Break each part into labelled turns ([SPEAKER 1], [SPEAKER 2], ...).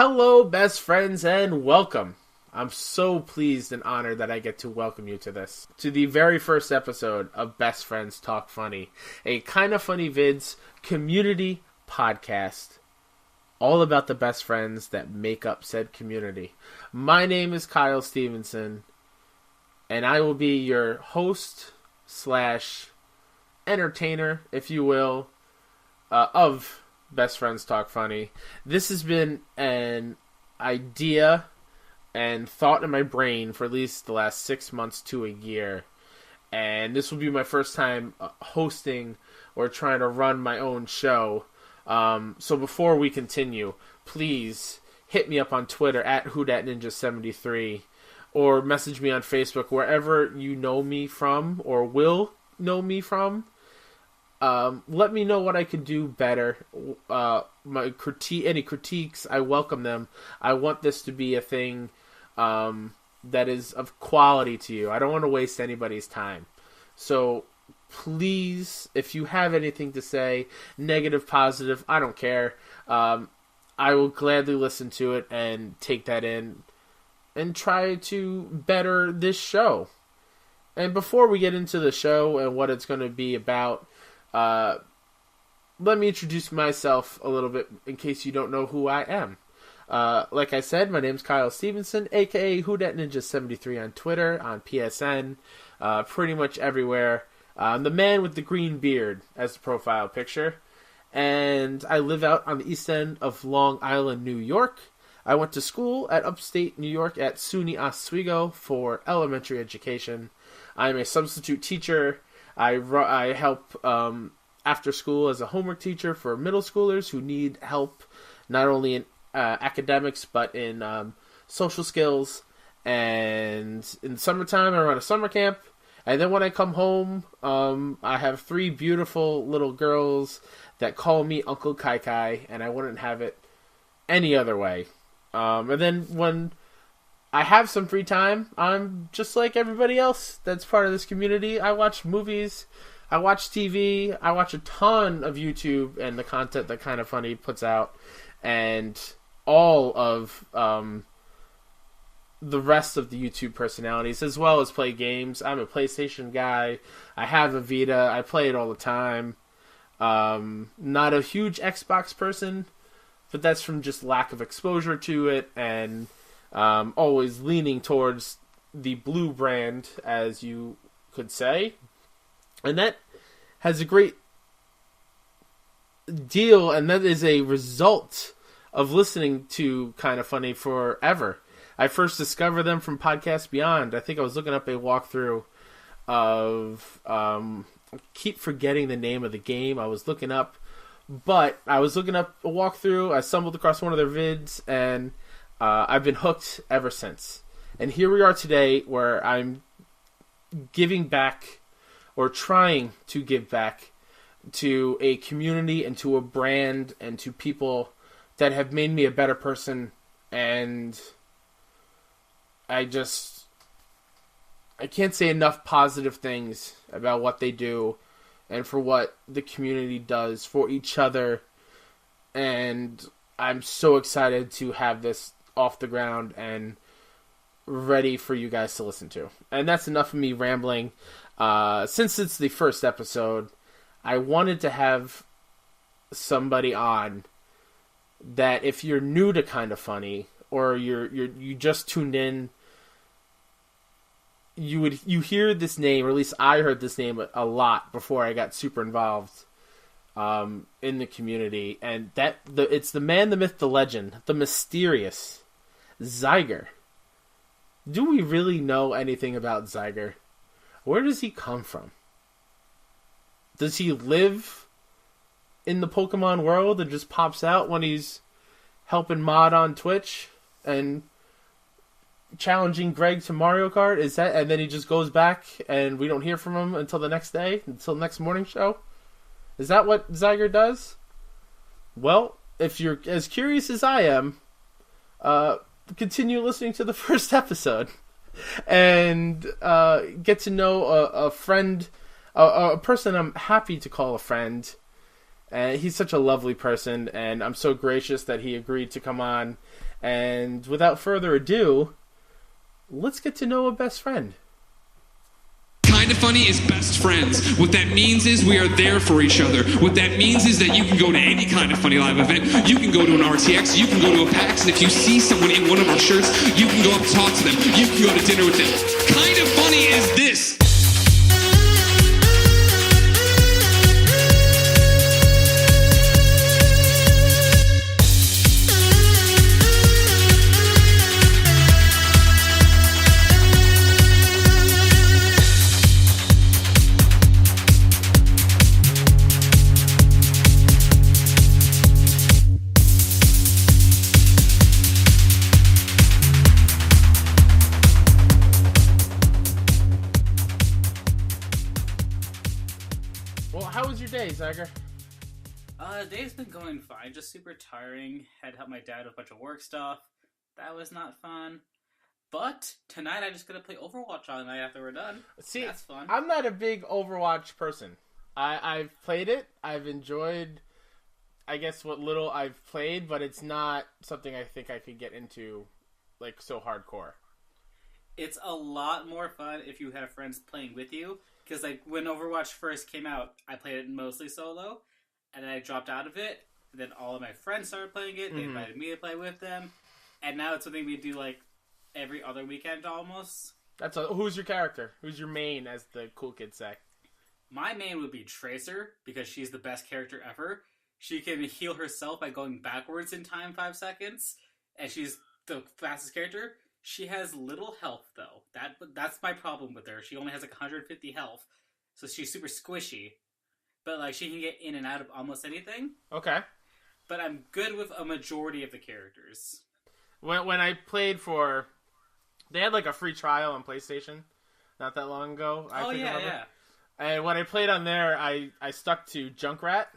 [SPEAKER 1] Hello, best friends, and welcome. I'm so pleased and honored that I get to welcome you to the very first episode of Best Friends Talk Funny, a Kinda Funny Vids community podcast, all about the best friends that make up said community. My name is Kyle Stevenson, and I will be your host / entertainer, if you will, of Best Friends Talk Funny. This has been an idea and thought in my brain for at least the last 6 months to a year. And this will be my first time hosting or trying to run my own show. So before we continue, please hit me up on Twitter at WhoDatNinja73 or message me on Facebook, wherever you know me from or will know me from. Let me know what I could do better. Any critiques, I welcome them. I want this to be a thing that is of quality to you. I don't want to waste anybody's time. So please, if you have anything to say, negative, positive, I don't care. I will gladly listen to it and take that in and try to better this show. And before we get into the show and what it's going to be about, let me introduce myself a little bit in case you don't know who I am. Like I said, my name's Kyle Stevenson, aka WhoDatNinja73 on Twitter, on PSN, pretty much everywhere. I'm the man with the green beard as the profile picture, and I live out on the east end of Long Island, New York. I went to school at upstate New York at SUNY Oswego for elementary education. I'm a substitute teacher. I help after school as a homework teacher for middle schoolers who need help not only in academics but in social skills. And in the summertime, I run a summer camp. And then when I come home, I have 3 beautiful little girls that call me Uncle Kai Kai, and I wouldn't have it any other way. And then when I have some free time, I'm just like everybody else that's part of this community. I watch movies, I watch TV, I watch a ton of YouTube and the content that Kinda Funny puts out, and all of the rest of the YouTube personalities, as well as play games. I'm a PlayStation guy. I have a Vita. I play it all the time. Not a huge Xbox person, but that's from just lack of exposure to it, and always leaning towards the blue brand, as you could say. And that has a great deal, and that is a result of listening to Kinda Funny forever. I first discovered them from Podcast Beyond. I think I was looking up a walkthrough of... I keep forgetting the name of the game I was looking up, but I was looking up a walkthrough, I stumbled across one of their vids, and I've been hooked ever since. And here we are today, where I'm giving back, or trying to give back, to a community and to a brand and to people that have made me a better person. And I can't say enough positive things about what they do and for what the community does for each other. And I'm so excited to have this off the ground and ready for you guys to listen to. And that's enough of me rambling. Since it's the first episode, I wanted to have somebody on that, if you're new to Kinda Funny, or you just tuned in, you hear this name, or at least I heard this name a lot before I got super involved in the community. And it's the man, the myth, the legend, the mysterious Xyger. Do we really know anything about Xyger? Where does he come from? Does he live in the Pokemon world and just pops out when he's helping mod on Twitch and challenging Greg to Mario Kart? And then he just goes back and we don't hear from him until the next day, until the next morning show? Is that what Xyger does? Well, if you're as curious as I am, continue listening to the first episode and get to know a friend, a person I'm happy to call a friend, And he's such a lovely person, and I'm so gracious that he agreed to come on. And without further ado, let's get to know a best friend.
[SPEAKER 2] Kinda Funny is best friends. What that means is we are there for each other. What that means is that you can go to any Kinda Funny live event. You can go to an RTX. You can go to a PAX. And if you see someone in one of our shirts, you can go up and talk to them. You can go to dinner with them. Kinda Funny is this.
[SPEAKER 1] Xyger?
[SPEAKER 3] The day's been going fine, just super tiring. Had to help my dad with a bunch of work stuff. That was not fun. But tonight I'm just gonna play Overwatch all night after we're done.
[SPEAKER 1] See,
[SPEAKER 3] that's fun.
[SPEAKER 1] I'm not a big Overwatch person. I've played it. I've enjoyed, I guess, what little I've played, but it's not something I think I could get into, like, so hardcore.
[SPEAKER 3] It's a lot more fun if you have friends playing with you. Because, like, when Overwatch first came out, I played it mostly solo, and then I dropped out of it. Then all of my friends started playing it. They invited me to play with them. And now it's something we do, like, every other weekend almost.
[SPEAKER 1] Who's your character? Who's your main, as the cool kids say?
[SPEAKER 3] My main would be Tracer, because she's the best character ever. She can heal herself by going backwards in time 5 seconds, and she's the fastest character. She has little health, though. That's my problem with her. She only has like 150 health, so she's super squishy. But like she can get in and out of almost anything.
[SPEAKER 1] Okay.
[SPEAKER 3] But I'm good with a majority of the characters.
[SPEAKER 1] When I played for, they had like a free trial on PlayStation not that long ago.
[SPEAKER 3] Yeah.
[SPEAKER 1] And when I played on there, I stuck to Junkrat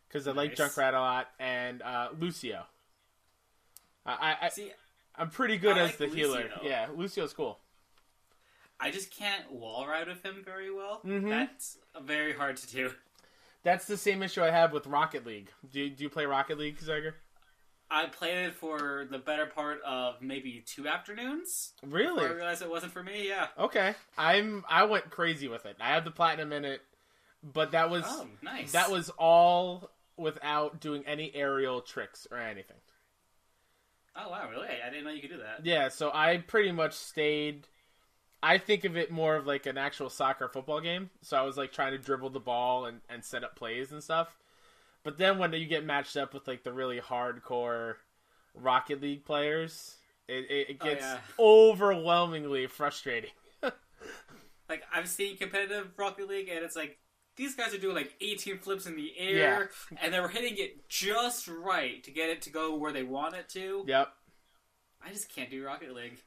[SPEAKER 1] because I like Junkrat a lot, and Lucio. I'm pretty good as the healer. Yeah, Lucio's cool.
[SPEAKER 3] I just can't wall ride with him very well. Mm-hmm. That's very hard to do.
[SPEAKER 1] That's the same issue I have with Rocket League. Do you play Rocket League, Xyger?
[SPEAKER 3] I played it for the better part of maybe 2 afternoons.
[SPEAKER 1] Really?
[SPEAKER 3] Before I realized it wasn't for me, yeah.
[SPEAKER 1] Okay. I went crazy with it. I have the platinum in it, but that was
[SPEAKER 3] nice.
[SPEAKER 1] That was all without doing any aerial tricks or anything.
[SPEAKER 3] Oh, wow, really? I didn't know you could do that.
[SPEAKER 1] Yeah, so I pretty much stayed... I think of it more of like an actual soccer football game. So I was like trying to dribble the ball and set up plays and stuff. But then when you get matched up with like the really hardcore Rocket League players, it gets overwhelmingly frustrating.
[SPEAKER 3] Like, I've seen competitive Rocket League, and it's like, these guys are doing like 18 flips in the air, and they're hitting it just right to get it to go where they want it to.
[SPEAKER 1] Yep.
[SPEAKER 3] I just can't do Rocket League.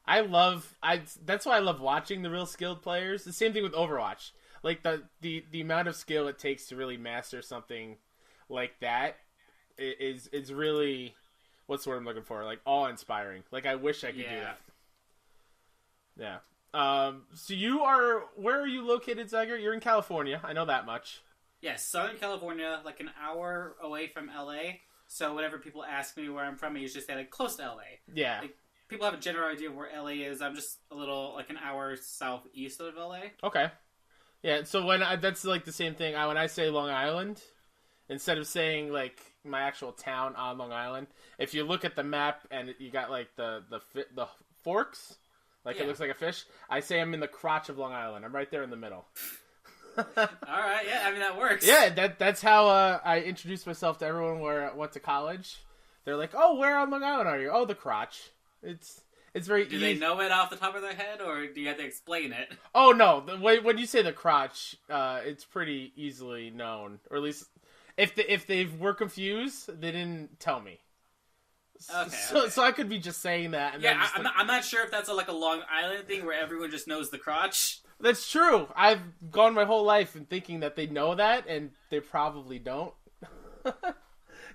[SPEAKER 1] That's why I love watching the real skilled players. The same thing with Overwatch. Like, the amount of skill it takes to really master something like that is really, what's the word I'm looking for? Like, awe-inspiring. Like, I wish I could do that. Yeah. So where are you located, Xyger? You're in California. I know that much.
[SPEAKER 3] Yeah, Southern California, like an hour away from LA. So whenever people ask me where I'm from, I usually say like close to LA.
[SPEAKER 1] Yeah.
[SPEAKER 3] Like, people have a general idea of where LA is. I'm just a little, like an hour southeast of LA.
[SPEAKER 1] Okay. Yeah, so that's like the same thing. When I say Long Island, instead of saying like my actual town on Long Island, if you look at the map and you got like the forks, like it looks like a fish, I say I'm in the crotch of Long Island. I'm right there in the middle.
[SPEAKER 3] All right, yeah, I mean that works.
[SPEAKER 1] Yeah, that's how I introduced myself to everyone where I went to college. They're like, "Oh, where on Long Island are you?" "Oh, the crotch." It's very easy.
[SPEAKER 3] Do they know it off the top of their head, or do you have to explain it?
[SPEAKER 1] Oh no, when you say the crotch, it's pretty easily known, or at least if they were confused, they didn't tell me. Okay, so I could be just saying that. And
[SPEAKER 3] I'm not sure if that's like a Long Island thing where everyone just knows the crotch.
[SPEAKER 1] That's true. I've gone my whole life in thinking that they know that, and they probably don't.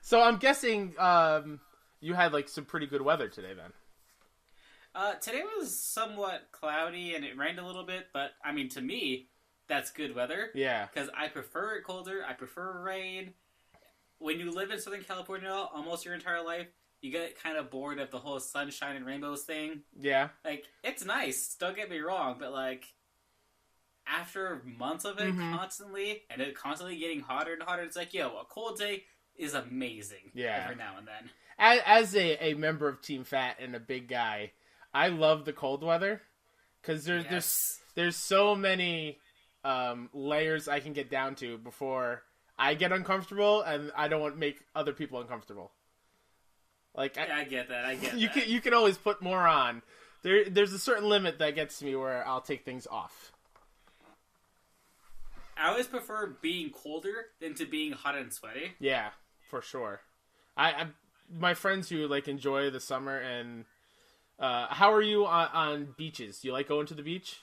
[SPEAKER 1] So I'm guessing you had like some pretty good weather today, then.
[SPEAKER 3] Today was somewhat cloudy, and it rained a little bit, but I mean, to me, that's good weather.
[SPEAKER 1] Yeah.
[SPEAKER 3] Because I prefer it colder. I prefer rain. when you live in Southern California almost your entire life, you get kind of bored of the whole sunshine and rainbows thing.
[SPEAKER 1] Yeah.
[SPEAKER 3] Like, it's nice, don't get me wrong, but, like, after months of it constantly, and it constantly getting hotter and hotter, it's like, yo, a cold day is amazing every now and then.
[SPEAKER 1] As a member of Team Fat and a big guy, I love the cold weather, because there's so many layers I can get down to before I get uncomfortable, and I don't want to make other people uncomfortable. Like,
[SPEAKER 3] I get that.
[SPEAKER 1] You can always put more on. There's a certain limit that gets to me where I'll take things off.
[SPEAKER 3] I always prefer being colder than to being hot and sweaty.
[SPEAKER 1] Yeah, for sure. My friends who like enjoy the summer, and how are you on beaches? Do you like going to the beach?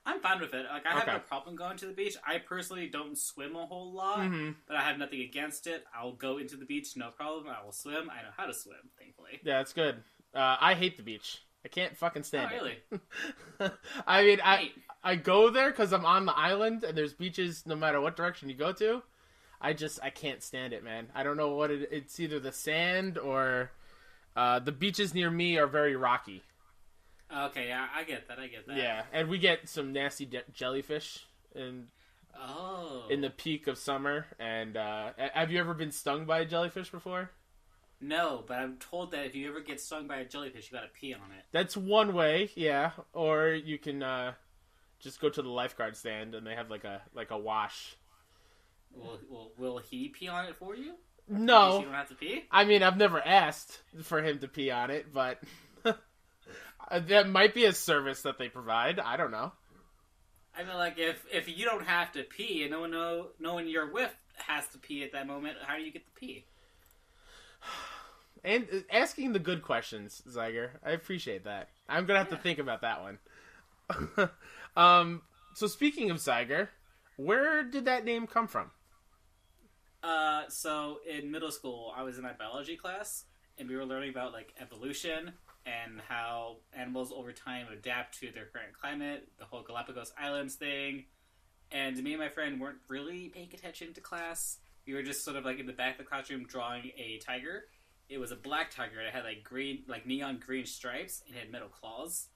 [SPEAKER 3] I'm fine with it. Like, I have no problem going to the beach. I personally don't swim a whole lot, but I have nothing against it. I'll go into the beach, no problem. I will swim. I know how to swim, thankfully.
[SPEAKER 1] Yeah, that's good. I hate the beach. I can't fucking stand
[SPEAKER 3] it.
[SPEAKER 1] Really? I mean, I go there because I'm on the island, and there's beaches no matter what direction you go to. I can't stand it, man. I don't know what it's either the sand or the beaches near me are very rocky.
[SPEAKER 3] Okay, yeah, I get that.
[SPEAKER 1] Yeah, and we get some nasty jellyfish in the peak of summer. And have you ever been stung by a jellyfish before?
[SPEAKER 3] No, but I'm told that if you ever get stung by a jellyfish, you gotta pee on it.
[SPEAKER 1] That's one way, yeah. Or you can just go to the lifeguard stand, and they have like a wash.
[SPEAKER 3] Will he pee on it for you?
[SPEAKER 1] No,
[SPEAKER 3] you don't have to pee.
[SPEAKER 1] I mean, I've never asked for him to pee on it, but. That might be a service that they provide. I don't know.
[SPEAKER 3] I mean, like, if you don't have to pee and no one you're with has to pee at that moment, how do you get to pee?
[SPEAKER 1] And asking the good questions, Xyger. I appreciate that. I'm going to have to think about that one. So speaking of Xyger, where did that name come from?
[SPEAKER 3] So in middle school, I was in my biology class, and we were learning about, like, evolution and how animals over time adapt to their current climate, the whole Galapagos Islands thing. And me and my friend weren't really paying attention to class. We were just sort of like in the back of the classroom drawing a tiger. It was a black tiger. It had like neon green stripes and it had metal claws.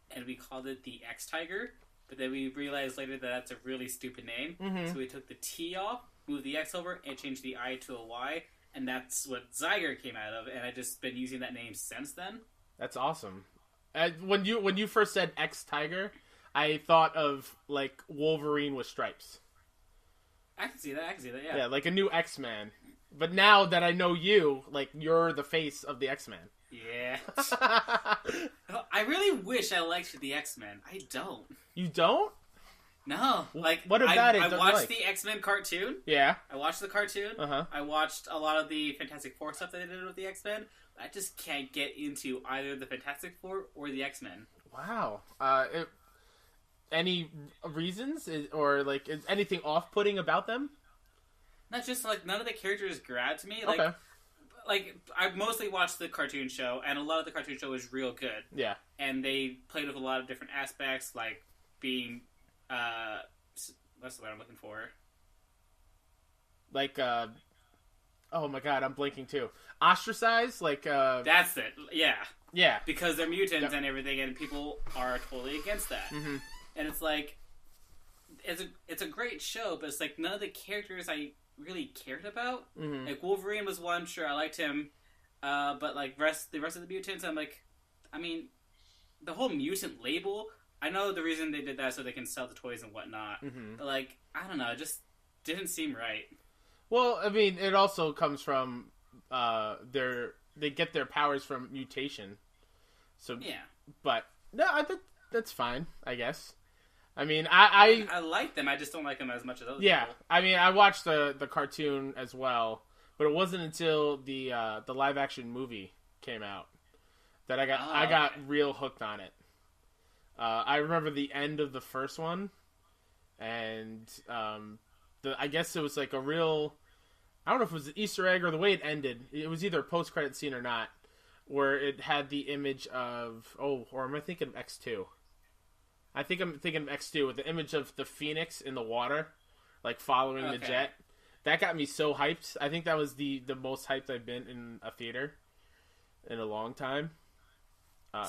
[SPEAKER 3] And we called it the X Tiger. But then we realized later that that's a really stupid name. Mm-hmm. So we took the T off, moved the X over, and changed the I to a Y. And that's what Xyger came out of. And I've just been using that name since then.
[SPEAKER 1] That's awesome. When you first said X Tiger, I thought of like Wolverine with stripes.
[SPEAKER 3] I can see that. Yeah.
[SPEAKER 1] Yeah, like a new X-Man. But now that I know you, like you're the face of the X-Men.
[SPEAKER 3] Yeah. I really wish I liked the X-Men. I don't.
[SPEAKER 1] You don't?
[SPEAKER 3] No. Like,
[SPEAKER 1] what about it?
[SPEAKER 3] I watched the X-Men cartoon.
[SPEAKER 1] Yeah.
[SPEAKER 3] I watched the cartoon.
[SPEAKER 1] Uh-huh.
[SPEAKER 3] I watched a lot of the Fantastic Four stuff that they did with the X-Men. I just can't get into either the Fantastic Four or the X-Men.
[SPEAKER 1] Wow. Any reasons? Or, like, is anything off-putting about them?
[SPEAKER 3] Not just, like, none of the characters grabbed me.
[SPEAKER 1] Okay.
[SPEAKER 3] Like, I mostly watched the cartoon show, and a lot of the cartoon show was real good.
[SPEAKER 1] Yeah.
[SPEAKER 3] And they played with a lot of different aspects, like being, what's the word I'm looking for?
[SPEAKER 1] Like, oh my god, I'm blinking too. Ostracized? Like,
[SPEAKER 3] That's it, yeah.
[SPEAKER 1] Yeah.
[SPEAKER 3] Because they're mutants and everything, and people are totally against that.
[SPEAKER 1] Mm-hmm.
[SPEAKER 3] And it's like, it's a great show, but it's like none of the characters I really cared about.
[SPEAKER 1] Mm-hmm.
[SPEAKER 3] Like, Wolverine was one, sure, I liked him. But, like, the rest of the mutants, I'm like, I mean, the whole mutant label, I know the reason they did that so they can sell the toys and whatnot. Mm-hmm. But, like, I don't know, it just didn't seem right.
[SPEAKER 1] Well, I mean, it also comes from, they get their powers from mutation. So,
[SPEAKER 3] yeah.
[SPEAKER 1] But, no, I think that's fine, I guess. I mean, I
[SPEAKER 3] like them, I just don't like them as much as other
[SPEAKER 1] yeah,
[SPEAKER 3] people.
[SPEAKER 1] I mean, I watched the cartoon as well, but it wasn't until the live-action movie came out that I got real hooked on it. I remember the end of the first one, and I guess it was like a real, I don't know if it was an Easter egg or the way it ended. It was either a post-credit scene or not, where it had the image of, or am I thinking of X2? I think I'm thinking of X2 with the image of the Phoenix in the water, like following the jet. that got me so hyped. I think that was the most hyped I've been in a theater in a long time.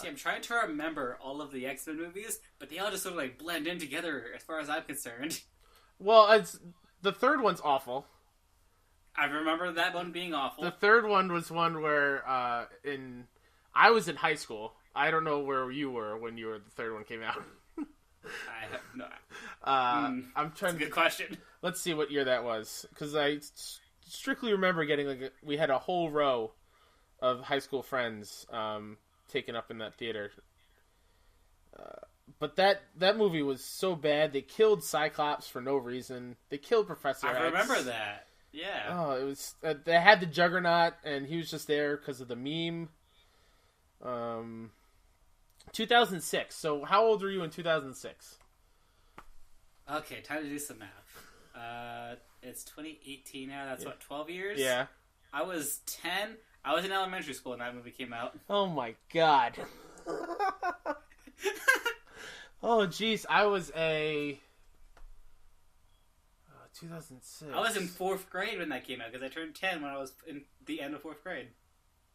[SPEAKER 3] See, I'm trying to remember all of the X-Men movies, but they all just sort of like blend in together as far as I'm concerned.
[SPEAKER 1] Well, the third one's awful.
[SPEAKER 3] I remember that one being awful.
[SPEAKER 1] The third one was one where I was in high school. I don't know where you were when the third one came out.
[SPEAKER 3] I have no.
[SPEAKER 1] I'm trying.
[SPEAKER 3] That's a good question.
[SPEAKER 1] Let's see what year that was, because I strictly remember getting we had a whole row of high school friends taken up in that theater. But that movie was so bad. They killed Cyclops for no reason. They killed Professor X.
[SPEAKER 3] I remember that. Yeah.
[SPEAKER 1] Oh, it was. They had the Juggernaut, and he was just there because of the meme. 2006. So, how old were you in 2006?
[SPEAKER 3] Okay, time to do some math. It's 2018 now. That's what, 12 years?
[SPEAKER 1] Yeah.
[SPEAKER 3] I was 10. I was in elementary school when that movie came out.
[SPEAKER 1] Oh my god. Oh jeez, I was 2006.
[SPEAKER 3] I was in 4th grade when that came out because I turned 10 when I was in the end of 4th grade.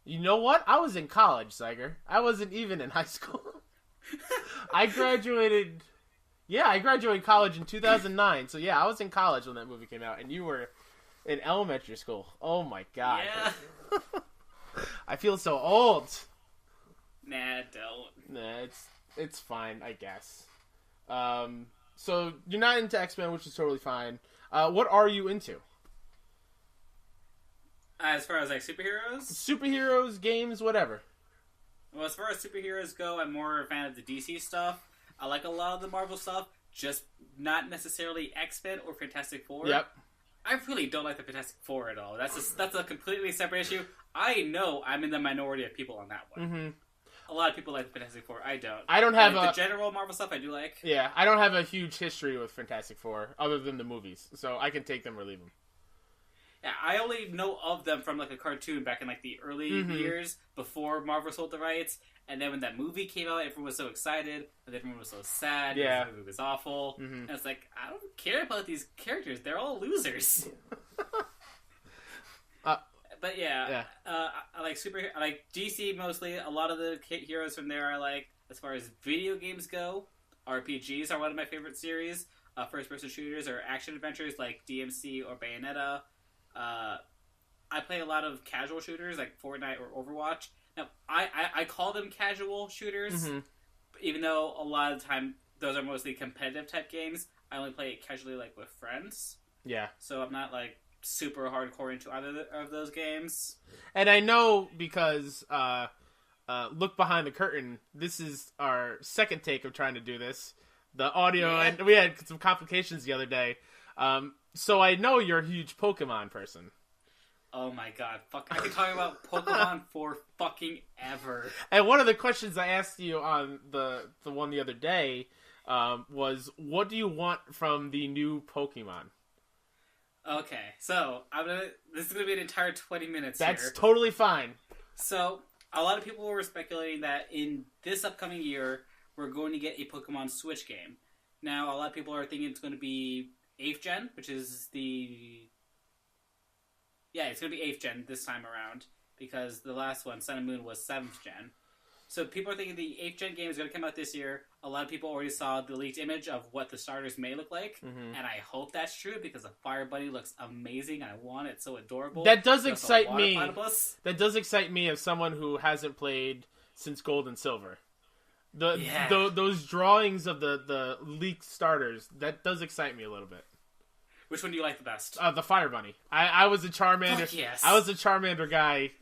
[SPEAKER 1] You know what? I was in college, Xyger. I wasn't even in high school. I graduated college in 2009. So yeah, I was in college when that movie came out, and you were in elementary school. Oh my god.
[SPEAKER 3] Yeah.
[SPEAKER 1] I feel so old.
[SPEAKER 3] Nah, don't.
[SPEAKER 1] Nah, it's fine, I guess. So you're not into X-Men, which is totally fine. What are you into?
[SPEAKER 3] As far as like superheroes?
[SPEAKER 1] Superheroes, games, whatever.
[SPEAKER 3] Well, as far as superheroes go, I'm more a fan of the DC stuff. I like a lot of the Marvel stuff, just not necessarily X-Men or Fantastic Four.
[SPEAKER 1] Yep.
[SPEAKER 3] I really don't like the Fantastic Four at all. That's a completely separate issue. I know I'm in the minority of people on that one.
[SPEAKER 1] Mm-hmm.
[SPEAKER 3] A lot of people like the Fantastic Four. I don't.
[SPEAKER 1] I don't have
[SPEAKER 3] the general Marvel stuff I do like.
[SPEAKER 1] Yeah, I don't have a huge history with Fantastic Four other than the movies, so I can take them or leave them.
[SPEAKER 3] Yeah, I only know of them from like a cartoon back in like the early years before Marvel sold the rights, and then when that movie came out, everyone was so excited, and everyone was so sad.
[SPEAKER 1] Yeah,
[SPEAKER 3] the movie was awful, and it's like I don't care about these characters; they're all losers. But yeah, I like I like DC mostly. A lot of the heroes from there I like. As far as video games go, RPGs are one of my favorite series. First-person shooters or action adventures like DMC or Bayonetta. I play a lot of casual shooters like Fortnite or Overwatch. Now, I call them casual shooters, even though a lot of the time those are mostly competitive type games. I only play it casually like with friends.
[SPEAKER 1] Yeah.
[SPEAKER 3] So I'm not like super hardcore into either of those games.
[SPEAKER 1] And I know because look behind the curtain. This is our second take of trying to do this. The audio, and we had some complications the other day. So I know you're a huge Pokemon person.
[SPEAKER 3] Oh my god, fuck! I could talk about Pokemon for fucking ever.
[SPEAKER 1] And one of the questions I asked you on the one the other day was, what do you want from the new Pokemon?
[SPEAKER 3] Okay, so this is gonna be an entire 20 minutes.
[SPEAKER 1] That's totally fine.
[SPEAKER 3] So a lot of people were speculating that in this upcoming year we're going to get a Pokemon Switch game. Now a lot of people are thinking it's going to be 8th gen, which is it's going to be 8th gen this time around, because the last one, Sun and Moon, was 7th gen. So people are thinking the 8th gen game is going to come out this year. A lot of people already saw the leaked image of what the starters may look like, and I hope that's true, because the Fire Bunny looks amazing, and I want it so adorable.
[SPEAKER 1] That does excite me. That does excite me as someone who hasn't played since Gold and Silver. Those drawings of the leaked starters, that does excite me a little bit.
[SPEAKER 3] Which one do you like the best?
[SPEAKER 1] The Fire Bunny. I was a Charmander.
[SPEAKER 3] Fuck yes.
[SPEAKER 1] I was a Charmander guy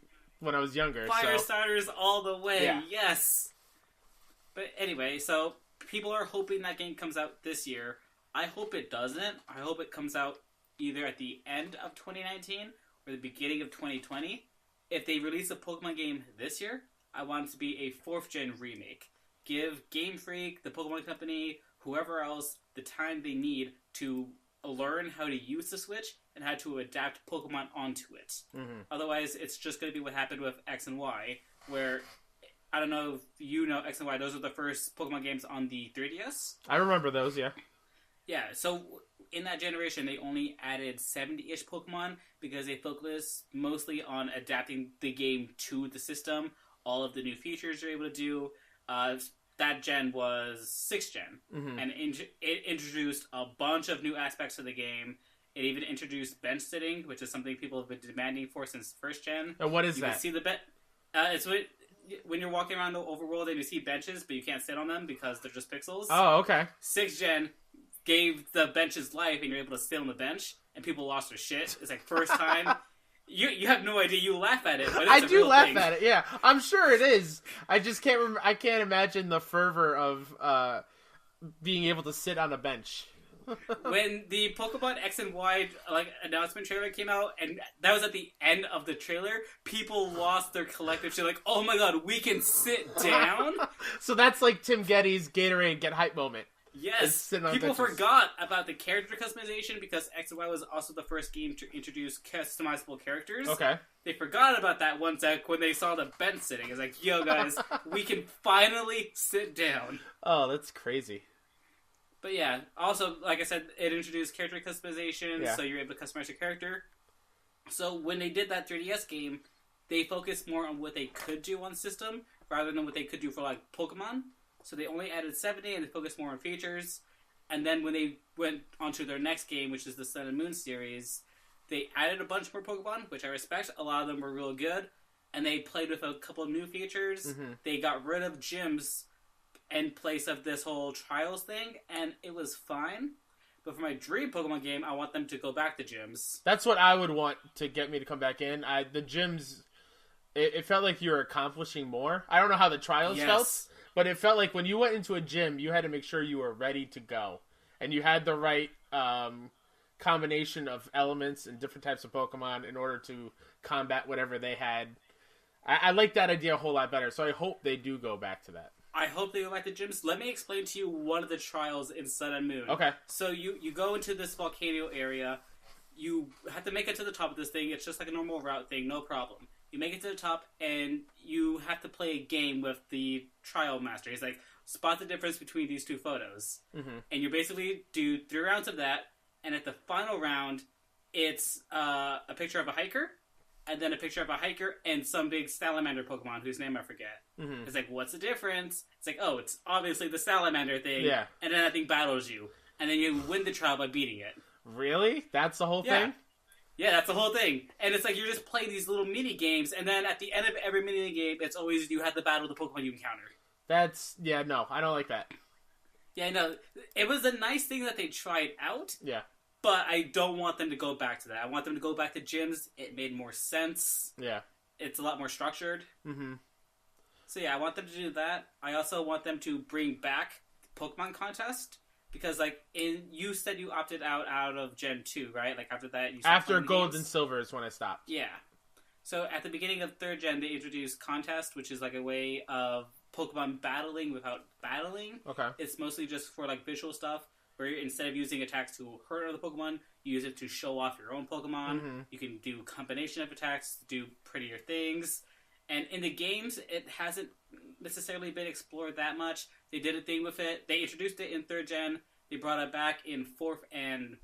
[SPEAKER 1] when I was younger.
[SPEAKER 3] Fire starters all the way. Yes. But anyway, so people are hoping that game comes out this year. I hope it doesn't. I hope it comes out either at the end of 2019 or the beginning of 2020. If they release a Pokemon game this year, I want it to be a 4th gen remake. Give Game Freak, the Pokemon Company, whoever else, the time they need to learn how to use the Switch and how to adapt Pokemon onto it. Otherwise, it's just going to be what happened with X and Y, where, I don't know if you know X and Y, those are the first Pokemon games on the 3DS.
[SPEAKER 1] I remember those, yeah.
[SPEAKER 3] Yeah, so in that generation, they only added 70-ish Pokemon because they focused mostly on adapting the game to the system. All of the new features you're able to do. That gen was 6th gen, and it introduced a bunch of new aspects to the game. It even introduced bench sitting, which is something people have been demanding for since 1st gen.
[SPEAKER 1] And what is
[SPEAKER 3] you
[SPEAKER 1] that?
[SPEAKER 3] Can see the it's when you're walking around the overworld and you see benches, but you can't sit on them because they're just pixels.
[SPEAKER 1] Oh, okay.
[SPEAKER 3] 6th gen gave the benches life, and you're able to sit on the bench, and people lost their shit. It's like first time. You have no idea. You laugh at it, but it's
[SPEAKER 1] I
[SPEAKER 3] a
[SPEAKER 1] do
[SPEAKER 3] real
[SPEAKER 1] laugh
[SPEAKER 3] thing.
[SPEAKER 1] at it. Yeah, I'm sure it is. I just can't. I can't imagine the fervor of being able to sit on a bench.
[SPEAKER 3] When the Pokemon X and Y announcement trailer came out, and that was at the end of the trailer, people lost their collective shit. Like, oh my god, we can sit down.
[SPEAKER 1] So that's like Tim Geddes' Gatorade Get Hype moment.
[SPEAKER 3] Yes, people forgot about the character customization because X and Y was also the first game to introduce customizable characters.
[SPEAKER 1] Okay.
[SPEAKER 3] They forgot about that one sec when they saw the bench sitting. It's like, yo guys, we can finally sit down.
[SPEAKER 1] Oh, that's crazy.
[SPEAKER 3] But yeah, also, like I said, it introduced character customization, so you're able to customize your character. So when they did that 3DS game, they focused more on what they could do on system rather than what they could do for like Pokemon. So they only added 70 and they focused more on features. And then when they went onto their next game, which is the Sun and Moon series, they added a bunch more Pokemon, which I respect. A lot of them were real good. And they played with a couple of new features. They got rid of gyms in place of this whole trials thing, and it was fine. But for my dream Pokemon game, I want them to go back to gyms.
[SPEAKER 1] That's what I would want to get me to come back in. The gyms, it felt like you were accomplishing more. I don't know how the trials felt. But it felt like when you went into a gym, you had to make sure you were ready to go. And you had the right combination of elements and different types of Pokemon in order to combat whatever they had. I like that idea a whole lot better, so I hope they do go back to that.
[SPEAKER 3] I hope they go back to gyms. Let me explain to you one of the trials in Sun and Moon.
[SPEAKER 1] Okay.
[SPEAKER 3] So you go into this volcano area. You have to make it to the top of this thing. It's just like a normal route thing, no problem. You make it to the top, and you have to play a game with the trial master. He's like, spot the difference between these two photos. And you basically do 3 rounds of that, and at the final round, it's a picture of a hiker, and then a picture of a hiker and some big salamander Pokemon whose name I forget. It's like, what's the difference? It's like, oh, it's obviously the salamander thing, and then that thing battles you. And then you win the trial by beating it.
[SPEAKER 1] Really? That's the whole thing?
[SPEAKER 3] Yeah, that's the whole thing. And it's like you're just playing these little mini games, and then at the end of every mini game, it's always you have the battle of the Pokemon you encounter.
[SPEAKER 1] No, I don't like that.
[SPEAKER 3] Yeah, no, it was a nice thing that they tried out.
[SPEAKER 1] Yeah.
[SPEAKER 3] But I don't want them to go back to that. I want them to go back to gyms. It made more sense.
[SPEAKER 1] Yeah.
[SPEAKER 3] It's a lot more structured. So yeah, I want them to do that. I also want them to bring back Pokemon Contest. Because, like, you said you opted out of Gen 2, right? Like, after that, you stopped
[SPEAKER 1] After
[SPEAKER 3] playing
[SPEAKER 1] Gold
[SPEAKER 3] games?
[SPEAKER 1] and Silver is when I stopped.
[SPEAKER 3] Yeah. So, at the beginning of 3rd Gen, they introduced Contest, which is, like, a way of Pokemon battling without battling.
[SPEAKER 1] Okay.
[SPEAKER 3] It's mostly just for, like, visual stuff, where instead of using attacks to hurt other Pokemon, you use it to show off your own Pokemon. You can do a combination of attacks to do prettier things. And in the games, it hasn't necessarily been explored that much. They did a thing with it. They introduced it in 3rd Gen. They brought it back in 4th and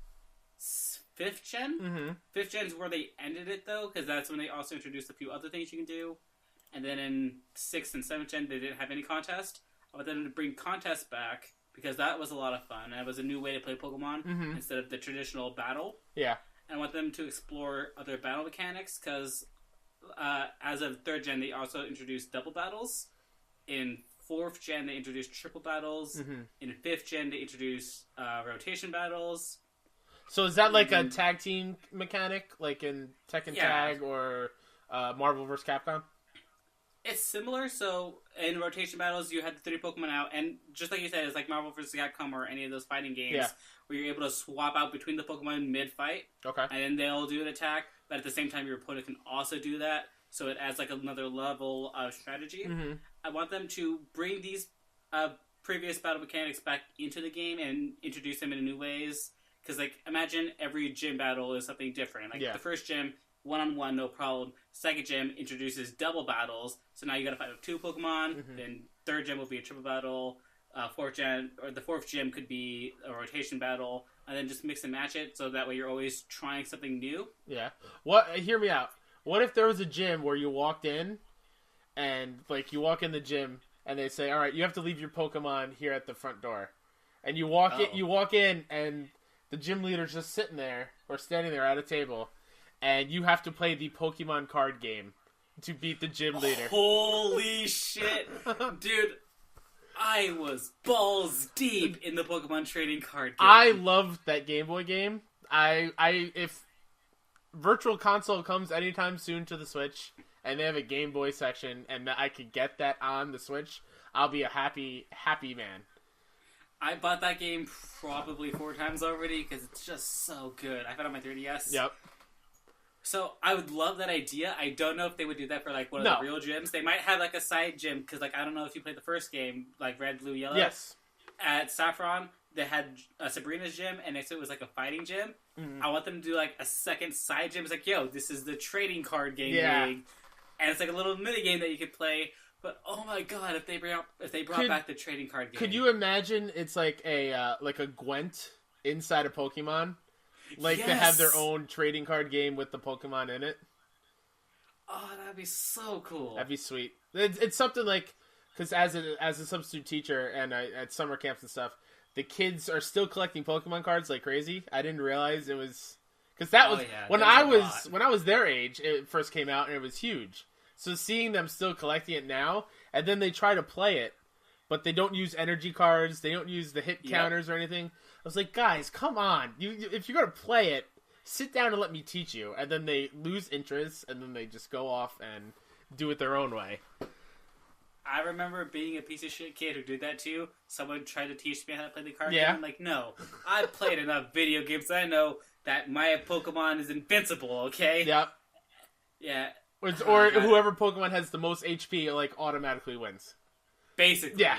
[SPEAKER 3] 5th Gen. 5th Gen is where they ended it, though, because that's when they also introduced a few other things you can do. And then in 6th and 7th Gen, they didn't have any contest. I want them to bring contest back, because that was a lot of fun. And it was a new way to play Pokemon instead of the traditional battle.
[SPEAKER 1] Yeah.
[SPEAKER 3] And I want them to explore other battle mechanics, because as of 3rd Gen, they also introduced double battles. In 4th Gen, they introduced triple battles. In 5th Gen, they introduced rotation battles.
[SPEAKER 1] So is that like a tag team mechanic, like in Tekken Tag or Marvel vs. Capcom?
[SPEAKER 3] It's similar. So in rotation battles, you had the 3 Pokemon out, and just like you said, it's like Marvel vs. Capcom or any of those fighting games where you're able to swap out between the Pokemon mid-fight.
[SPEAKER 1] Okay.
[SPEAKER 3] And then they'll do an attack, but at the same time, your opponent can also do that. So it adds like another level of strategy. I want them to bring these previous battle mechanics back into the game and introduce them in new ways. Because, like, imagine every gym battle is something different. Like, the first gym, one-on-one, no problem. Second gym introduces double battles. So now you gotta fight with 2 Pokemon. Then 3rd gym will be a triple battle. fourth gen, or the fourth gym could be a rotation battle, and then just mix and match it so that way you're always trying something new.
[SPEAKER 1] Yeah. Hear me out. What if there was a gym where you walked in, and like you walk in the gym, and they say, "All right, you have to leave your Pokemon here at the front door," and you walk in, and the gym leader's just sitting there or standing there at a table, and you have to play the Pokemon card game to beat the gym leader.
[SPEAKER 3] Holy shit, dude! I was balls deep in the Pokemon trading card game.
[SPEAKER 1] I loved that Game Boy game. If Virtual Console comes anytime soon to the Switch, and they have a Game Boy section, and I could get that on the Switch, I'll be a happy man.
[SPEAKER 3] I bought that game probably 4 times already because it's just so good. I have it on my 3DS.
[SPEAKER 1] Yep.
[SPEAKER 3] So I would love that idea. I don't know if they would do that for like one of the real gyms. They might have like a side gym because like I don't know if you played the first game, like Red, Blue, Yellow.
[SPEAKER 1] Yes.
[SPEAKER 3] At Saffron, they had Sabrina's gym, and next to it was like a fighting gym. Mm-hmm. I want them to do like a second side gym. It's like, yo, this is the trading card game league, and it's like a little mini game that you could play. But oh my god, if they brought back the trading card game,
[SPEAKER 1] could you imagine? It's like a Gwent inside a Pokemon. Like, to have their own trading card game with the Pokemon in it.
[SPEAKER 3] Oh, that'd be so cool.
[SPEAKER 1] That'd be sweet. It's something like, because as a substitute teacher and at summer camps and stuff, the kids are still collecting Pokemon cards like crazy. I didn't realize it was, because that was when I was their age. It first came out and it was huge. So seeing them still collecting it now, and then they try to play it, but they don't use energy cards. They don't use the hit counters or anything. I was like, guys, come on. If you're going to play it, sit down and let me teach you. And then they lose interest, and then they just go off and do it their own way.
[SPEAKER 3] I remember being a piece of shit kid who did that too. Someone tried to teach me how to play the card game. I'm like, no. I've played enough video games. I know that my Pokemon is invincible, okay?
[SPEAKER 1] Yep.
[SPEAKER 3] Yeah.
[SPEAKER 1] Or whoever Pokemon has the most HP, like, automatically wins.
[SPEAKER 3] Basically.
[SPEAKER 1] Yeah.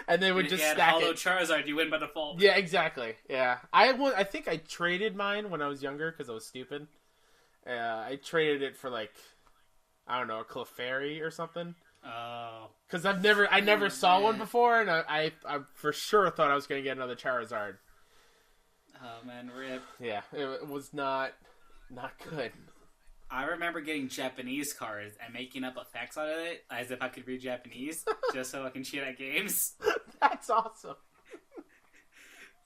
[SPEAKER 1] And they would just stack
[SPEAKER 3] Hollow
[SPEAKER 1] it.
[SPEAKER 3] Charizard, you win by default.
[SPEAKER 1] Yeah, exactly. Yeah, I think I traded mine when I was younger because I was stupid. I traded it for like, I don't know, a Clefairy or something.
[SPEAKER 3] Oh.
[SPEAKER 1] Because I never saw one before, and I for sure thought I was going to get another Charizard.
[SPEAKER 3] Oh man, rip.
[SPEAKER 1] Yeah, it was not good.
[SPEAKER 3] I remember getting Japanese cards and making up effects out of it as if I could read Japanese just so I can cheat at games.
[SPEAKER 1] That's awesome.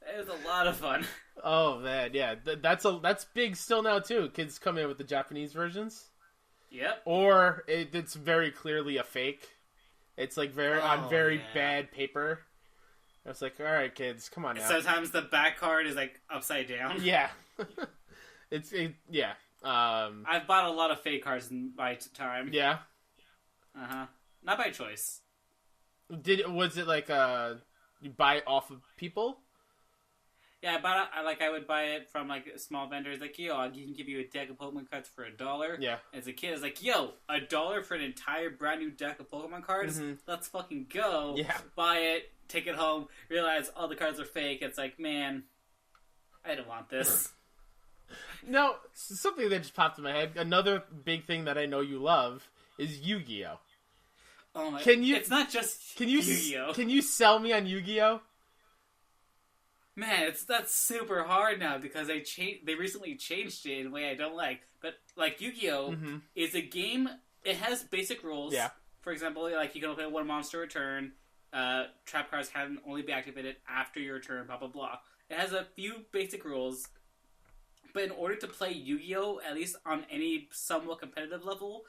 [SPEAKER 3] It was a lot of fun.
[SPEAKER 1] Oh man, yeah, that's big still now too. Kids come in with the Japanese versions.
[SPEAKER 3] Yep.
[SPEAKER 1] Or it's very clearly a fake. It's like very bad paper. I was like, all right, kids, come on now.
[SPEAKER 3] Sometimes the back card is like upside down.
[SPEAKER 1] Yeah. Yeah.
[SPEAKER 3] I've bought a lot of fake cards in my time.
[SPEAKER 1] Yeah.
[SPEAKER 3] Not by choice.
[SPEAKER 1] Was it like you buy it off of people?
[SPEAKER 3] Yeah, I would buy it from like small vendors. Like, yo, I can give you a deck of Pokemon cards for $1.
[SPEAKER 1] Yeah.
[SPEAKER 3] As a kid, I was like, yo, $1 for an entire brand new deck of Pokemon cards? Mm-hmm. Let's fucking go.
[SPEAKER 1] Yeah.
[SPEAKER 3] Buy it, take it home, realize all the cards are fake. It's like, man, I don't want this.
[SPEAKER 1] No, something that just popped in my head. Another big thing that I know you love is Yu-Gi-Oh.
[SPEAKER 3] Oh my! It's not just
[SPEAKER 1] Yu-Gi-Oh. Can you sell me on Yu-Gi-Oh?
[SPEAKER 3] Man, that's super hard now because they recently changed it in a way I don't like. But like Yu-Gi-Oh is a game. It has basic rules.
[SPEAKER 1] Yeah.
[SPEAKER 3] For example, like you can only play one monster a turn. Trap cards can only be activated after your turn. Blah blah blah. It has a few basic rules. But in order to play Yu-Gi-Oh, at least on any somewhat competitive level,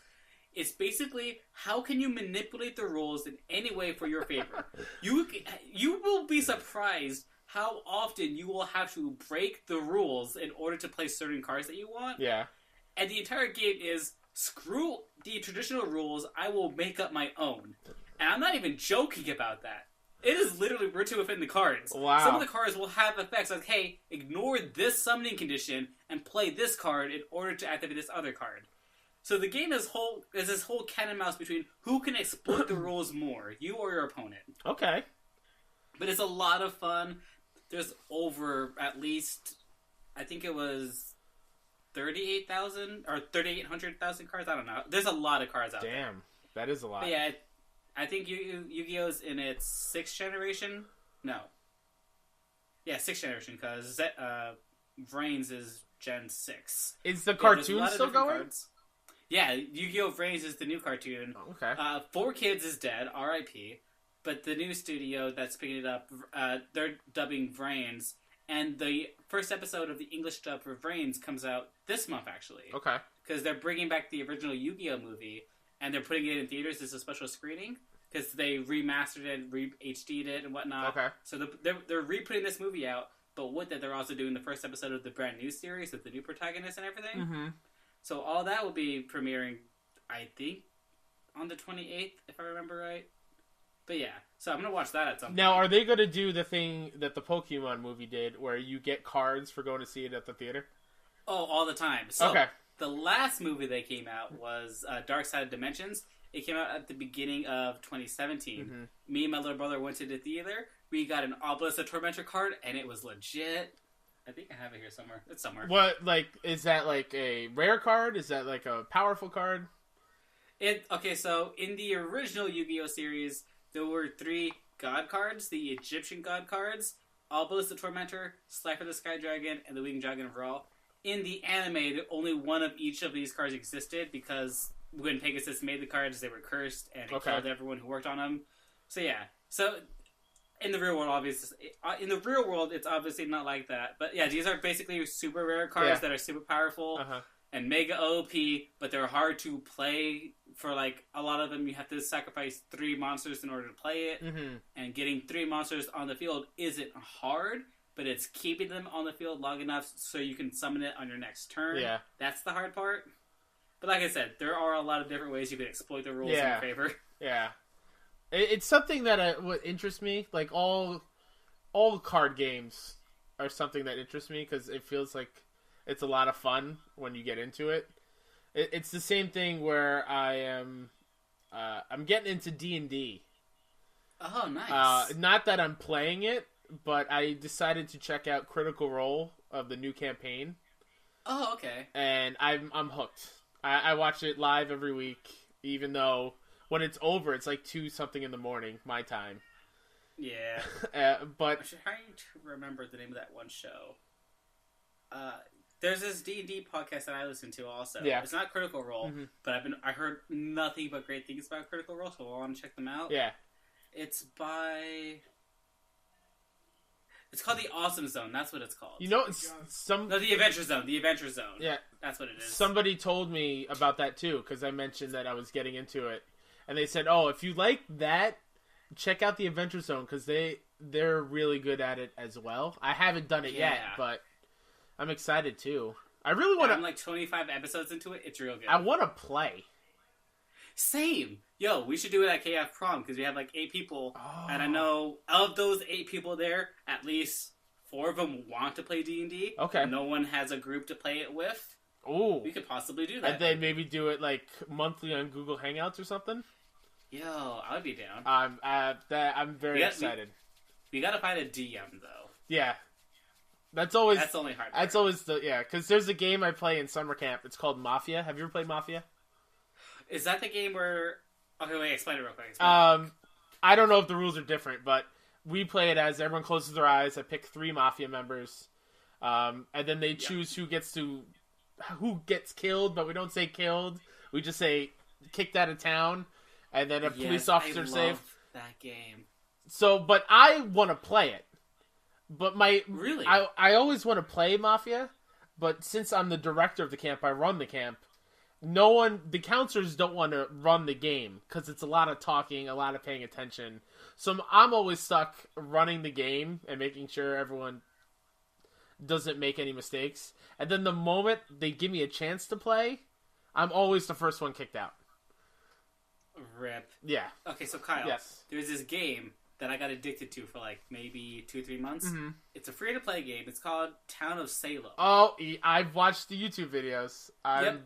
[SPEAKER 3] it's basically how can you manipulate the rules in any way for your favor. You will be surprised how often you will have to break the rules in order to play certain cards that you want.
[SPEAKER 1] Yeah.
[SPEAKER 3] And the entire game is, screw the traditional rules, I will make up my own. And I'm not even joking about that. It is literally written within the cards.
[SPEAKER 1] Wow.
[SPEAKER 3] Some of the cards will have effects like, hey, ignore this summoning condition and play this card in order to activate this other card. So the game is this whole cat and mouse between who can exploit the rules more, you or your opponent.
[SPEAKER 1] Okay.
[SPEAKER 3] But it's a lot of fun. There's over at least, I think it was 38,000 or 3,800,000 cards. I don't know. There's a lot of cards out there.
[SPEAKER 1] Damn, that is a lot.
[SPEAKER 3] But yeah, I think Yu-Gi-Oh's in its 6th generation. No. Yeah, 6th generation, because Vrains is Gen 6.
[SPEAKER 1] Is the cartoon still going?
[SPEAKER 3] Cards. Yeah, Yu-Gi-Oh! Vrains is the new cartoon.
[SPEAKER 1] Oh, okay.
[SPEAKER 3] 4Kids is dead, R.I.P. But the new studio that's picking it up, they're dubbing Vrains. And the first episode of the English dub for Vrains comes out this month, actually.
[SPEAKER 1] Okay.
[SPEAKER 3] Because they're bringing back the original Yu-Gi-Oh! Movie, and they're putting it in theaters as a special screening. Because they remastered it, HD'd it, and whatnot.
[SPEAKER 1] Okay.
[SPEAKER 3] So they're re-putting this movie out, but with that, they're also doing the first episode of the brand new series with the new protagonist and everything.
[SPEAKER 1] Mm-hmm.
[SPEAKER 3] So all that will be premiering, I think, on the 28th, if I remember right. But yeah, so I'm going to watch that at some point.
[SPEAKER 1] Now, are they going to do the thing that the Pokemon movie did, where you get cards for going to see it at the theater?
[SPEAKER 3] Oh, all the time. So
[SPEAKER 1] okay.
[SPEAKER 3] The last movie that came out was Dark Side of Dimensions. It came out at the beginning of 2017.
[SPEAKER 1] Mm-hmm.
[SPEAKER 3] Me and my little brother went to the theater. We got an Obelisk the Tormentor card, and it was legit. I think I have it here somewhere. It's somewhere.
[SPEAKER 1] What, like, is that like a rare card? Is that like a powerful card?
[SPEAKER 3] Okay, so in the original Yu-Gi-Oh! Series, there were 3 god cards, the Egyptian god cards, Obelisk the Tormentor, Slifer the Sky Dragon, and the Winged Dragon of Ra. In the anime, only one of each of these cards existed because when Pegasus made the cards, they were cursed and it killed everyone who worked on them. So yeah, so in the real world, it's obviously not like that. But yeah, these are basically super rare cards that are super powerful and mega OP, but they're hard to play. For like a lot of them, you have to sacrifice 3 monsters in order to play it, and getting 3 monsters on the field isn't hard. But it's keeping them on the field long enough so you can summon it on your next turn. Yeah. That's the hard part. But like I said, there are a lot of different ways you can exploit the rules in your favor.
[SPEAKER 1] Yeah. It's something that would interest me. Like, all card games are something that interests me because it feels like it's a lot of fun when you get into it. It's the same thing where I'm getting into D&D.
[SPEAKER 3] Oh, nice.
[SPEAKER 1] Not that I'm playing it, but I decided to check out Critical Role of the new campaign.
[SPEAKER 3] Oh, okay.
[SPEAKER 1] And I'm hooked. I watch it live every week, even though when it's over, it's like 2-something in the morning, my time.
[SPEAKER 3] Yeah.
[SPEAKER 1] But
[SPEAKER 3] I'm trying to remember the name of that one show. There's this D&D podcast that I listen to also. Yeah. It's not Critical Role, but I heard nothing but great things about Critical Role, so I want to check them out.
[SPEAKER 1] Yeah.
[SPEAKER 3] It's by... It's called the Awesome Zone. That's what it's called.
[SPEAKER 1] You know,
[SPEAKER 3] the Adventure Zone. The Adventure Zone.
[SPEAKER 1] Yeah,
[SPEAKER 3] that's what it is.
[SPEAKER 1] Somebody told me about that too because I mentioned that I was getting into it, and they said, "Oh, if you like that, check out the Adventure Zone because they're really good at it as well." I haven't done it yet, but I'm excited too. I really want to.
[SPEAKER 3] I'm like 25 episodes into it. It's real good.
[SPEAKER 1] I want to play.
[SPEAKER 3] Same. Yo, we should do it at KF Prom because we have like 8 people. Oh. And I know of those 8 people there, at least 4 of them want to play D&D.
[SPEAKER 1] Okay.
[SPEAKER 3] No one has a group to play it with.
[SPEAKER 1] Ooh.
[SPEAKER 3] We could possibly do that.
[SPEAKER 1] And then maybe do it like monthly on Google Hangouts or something.
[SPEAKER 3] Yo, I would be down.
[SPEAKER 1] I'm very excited.
[SPEAKER 3] We gotta find a DM though.
[SPEAKER 1] Yeah. That's the only hard part. That's always because there's a game I play in summer camp. It's called Mafia. Have you ever played Mafia?
[SPEAKER 3] Is that the game where... Okay, wait, explain it real quick.
[SPEAKER 1] I don't know if the rules are different, but we play it as everyone closes their eyes. I pick 3 Mafia members, and then they choose who gets killed, but we don't say killed. We just say kicked out of town, and then a police officer saves.
[SPEAKER 3] That game.
[SPEAKER 1] So, but I want to play it. But
[SPEAKER 3] Really?
[SPEAKER 1] I always want to play Mafia, but since I'm the director of the camp, I run the camp. The counselors don't want to run the game because it's a lot of talking, a lot of paying attention. So I'm always stuck running the game and making sure everyone doesn't make any mistakes. And then the moment they give me a chance to play, I'm always the first one kicked out.
[SPEAKER 3] Rip.
[SPEAKER 1] Yeah.
[SPEAKER 3] Okay, so Kyle,
[SPEAKER 1] there's
[SPEAKER 3] this game that I got addicted to for like maybe 2-3 months. Mm-hmm. It's a free-to-play game. It's called Town of Salem.
[SPEAKER 1] Oh, I've watched the YouTube videos.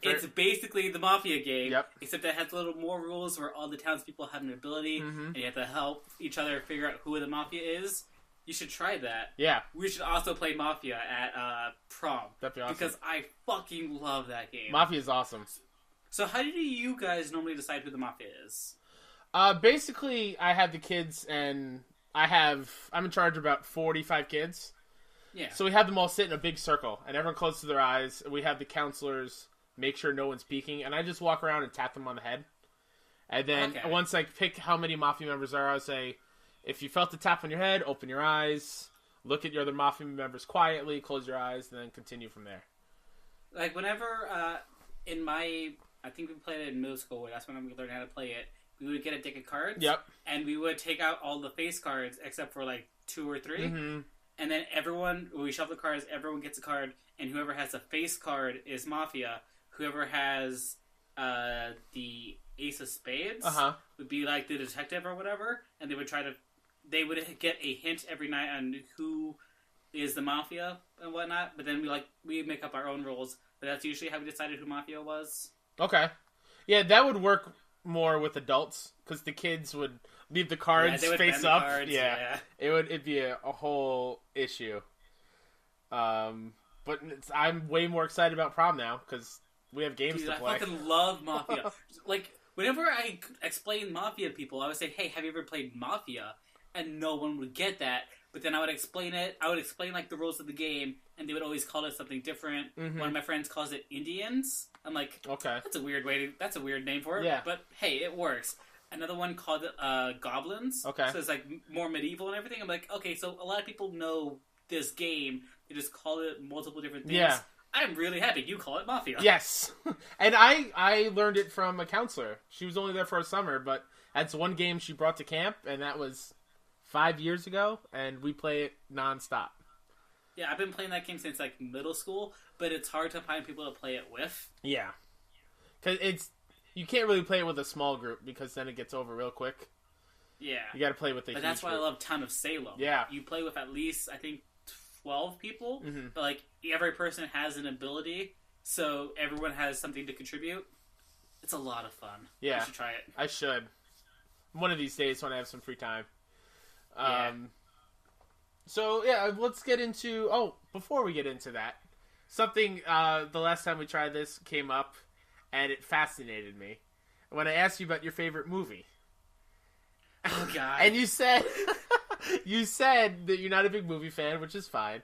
[SPEAKER 3] It's basically the Mafia game, except it has a little more rules where all the townspeople have an ability, and you have to help each other figure out who the Mafia is. You should try that.
[SPEAKER 1] Yeah.
[SPEAKER 3] We should also play Mafia at prom.
[SPEAKER 1] That'd be awesome.
[SPEAKER 3] Because I fucking love that game.
[SPEAKER 1] Mafia is awesome.
[SPEAKER 3] So how do you guys normally decide who the Mafia is?
[SPEAKER 1] Basically, I have the kids, and I'm in charge of about 45 kids.
[SPEAKER 3] Yeah.
[SPEAKER 1] So we have them all sit in a big circle, and everyone closes their eyes. And we have the counselors make sure no one's peeking, and I just walk around and tap them on the head. And then once I pick how many Mafia members there are, I'll say, if you felt the tap on your head, open your eyes, look at your other Mafia members quietly, close your eyes, and then continue from there.
[SPEAKER 3] Like, whenever, I think we played it in middle school, that's when we learned how to play it. We would get a deck of cards.
[SPEAKER 1] Yep.
[SPEAKER 3] And we would take out all the face cards, except for, like, 2 or 3.
[SPEAKER 1] Mm-hmm.
[SPEAKER 3] And then when we shuffle the cards, everyone gets a card, and whoever has a face card is Mafia. Whoever has the Ace of Spades would be, like, the detective or whatever, and they would get a hint every night on who is the Mafia and whatnot, but then we make up our own rules, but that's usually how we decided who Mafia was.
[SPEAKER 1] Okay. Yeah, that would work more with adults, because the kids would leave the cards face up. Yeah. It'd be a whole issue. But I'm way more excited about prom now, because we have games to play.
[SPEAKER 3] I fucking love Mafia. Like, whenever I explain Mafia to people, I would say, hey, have you ever played Mafia? And no one would get that. But then I would explain it. I would explain, like, the rules of the game, and they would always call it something different. Mm-hmm. One of my friends calls it Indians. I'm like, okay, that's a weird name for it. Yeah. But hey, it works. Another one called it Goblins. Okay. So it's like more medieval and everything. I'm like, okay, so a lot of people know this game. They just call it multiple different things. Yeah. I'm really happy you call it Mafia.
[SPEAKER 1] Yes. And I learned it from a counselor. She was only there for a summer, but that's one game she brought to camp, and that was 5 years ago, and we play it nonstop.
[SPEAKER 3] Yeah, I've been playing that game since, like, middle school, but it's hard to find people to play it with.
[SPEAKER 1] Yeah. Because you can't really play it with a small group, because then it gets over real quick.
[SPEAKER 3] Yeah.
[SPEAKER 1] You gotta play with a huge
[SPEAKER 3] But that's why
[SPEAKER 1] group.
[SPEAKER 3] I love Town of Salem.
[SPEAKER 1] Yeah.
[SPEAKER 3] You play with at least, I think, 12 people, but, like, every person has an ability, so everyone has something to contribute. It's a lot of fun.
[SPEAKER 1] Yeah.
[SPEAKER 3] You should try it.
[SPEAKER 1] I should. One of these days when I have some free time. So, yeah, let's get into... Oh, before we get into that, something the last time we tried this came up, and it fascinated me. When I asked you about your favorite movie.
[SPEAKER 3] Oh, God.
[SPEAKER 1] And you said... you said that you're not a big movie fan, which is fine.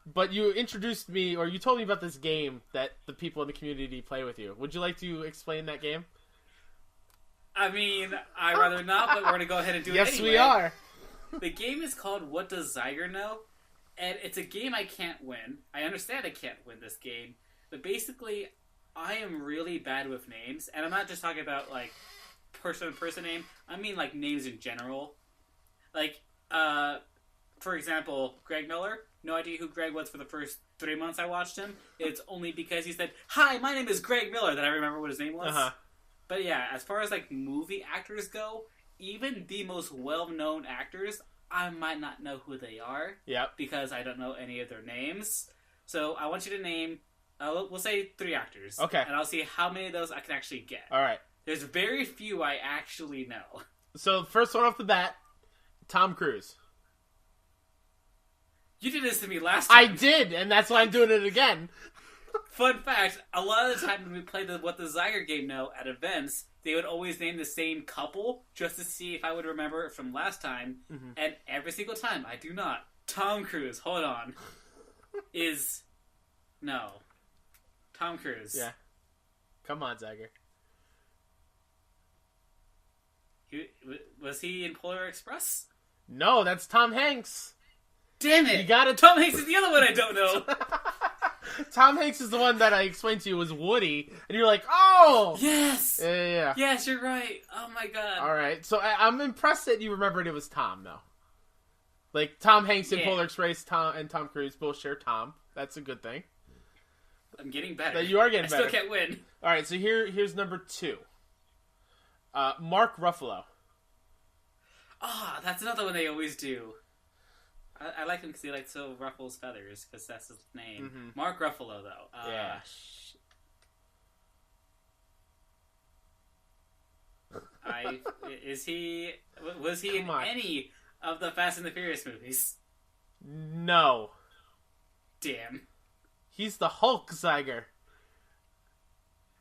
[SPEAKER 1] But you introduced me, or you told me about this game that the people in the community play with you. Would you like to explain that game?
[SPEAKER 3] I mean, I'd rather not, but we're going to go ahead and do it anyway.
[SPEAKER 1] Yes, we are.
[SPEAKER 3] The game is called What Does Xyger Know? And it's a game I can't win. I understand I can't win this game. But basically, I am really bad with names. And I'm not just talking about, like, person-to-person name. I mean, like, names in general. Like, for example, Greg Miller. No idea who Greg was for the first 3 months I watched him. It's only because he said, "Hi, my name is Greg Miller," that I remember what his name was. But yeah, as far as, like, movie actors go, even the most well-known actors, I might not know who they are. Yep. Because I don't know any of their names. So I want you to name, we'll say 3 actors. Okay. And I'll see how many of those I can actually get.
[SPEAKER 1] All right.
[SPEAKER 3] There's very few I actually know.
[SPEAKER 1] So first one off the bat, Tom Cruise.
[SPEAKER 3] You did this to me last time.
[SPEAKER 1] I did, and that's why I'm doing it again.
[SPEAKER 3] Fun fact, a lot of the time when we play What the Xyger game know at events, they would always name the same couple just to see if I would remember it from last time. Mm-hmm. And every single time, I do not. Tom Cruise, hold on. No. Tom Cruise.
[SPEAKER 1] Yeah. Come on, Xyger.
[SPEAKER 3] Was he in Polar Express?
[SPEAKER 1] No, that's Tom Hanks.
[SPEAKER 3] Damn it! Tom Hanks is the other one I don't know.
[SPEAKER 1] Tom Hanks is the one that I explained to you was Woody, and you're like, oh!
[SPEAKER 3] Yes!
[SPEAKER 1] Yeah.
[SPEAKER 3] Yes, you're right. Oh my god.
[SPEAKER 1] Alright, so I'm impressed that you remembered it was Tom, though. Like, Tom Hanks in Polar Express and Tom Cruise both share Tom. That's a good thing.
[SPEAKER 3] I'm getting better.
[SPEAKER 1] You are getting better.
[SPEAKER 3] I still can't win.
[SPEAKER 1] Alright, so here's number 2. Mark Ruffalo.
[SPEAKER 3] That's another one they always do. I like him because he likes to ruffles feathers, because that's his name. Mm-hmm. Mark Ruffalo, though.
[SPEAKER 1] Yeah.
[SPEAKER 3] Was he in any of the Fast and the Furious movies?
[SPEAKER 1] No.
[SPEAKER 3] Damn.
[SPEAKER 1] He's the Hulk, Xyger.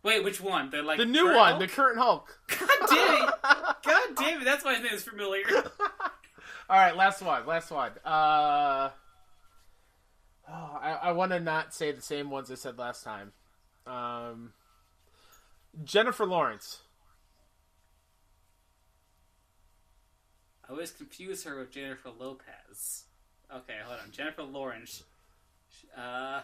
[SPEAKER 3] Wait, which one?
[SPEAKER 1] The new one, Hulk? The current Hulk.
[SPEAKER 3] God damn it! God damn it, that's why his name is familiar.
[SPEAKER 1] All right, last one. I want to not say the same ones I said last time. Jennifer Lawrence.
[SPEAKER 3] I always confuse her with Jennifer Lopez. Okay, hold on. Jennifer Lawrence. I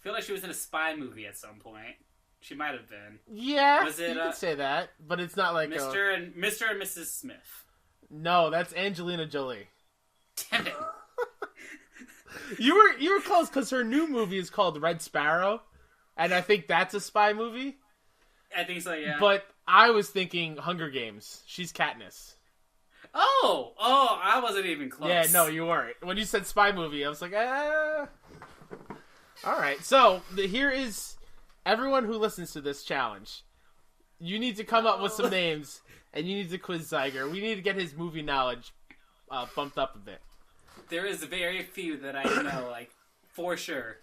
[SPEAKER 3] feel like she was in a spy movie at some point. She might have been.
[SPEAKER 1] Yeah,
[SPEAKER 3] was it,
[SPEAKER 1] you could say that, but it's not like
[SPEAKER 3] Mr. and Mrs. Smith.
[SPEAKER 1] No, that's Angelina Jolie.
[SPEAKER 3] Damn it.
[SPEAKER 1] You were close because her new movie is called Red Sparrow, and I think that's a spy movie.
[SPEAKER 3] I think so, yeah.
[SPEAKER 1] But I was thinking Hunger Games. She's Katniss.
[SPEAKER 3] Oh, I wasn't even close.
[SPEAKER 1] Yeah, no, you weren't. When you said spy movie, I was like, All right, so here is everyone who listens to this challenge. You need to come up with some names, and you need to quiz Xyger. We need to get his movie knowledge bumped up a bit.
[SPEAKER 3] There is very few that I know, like, for sure.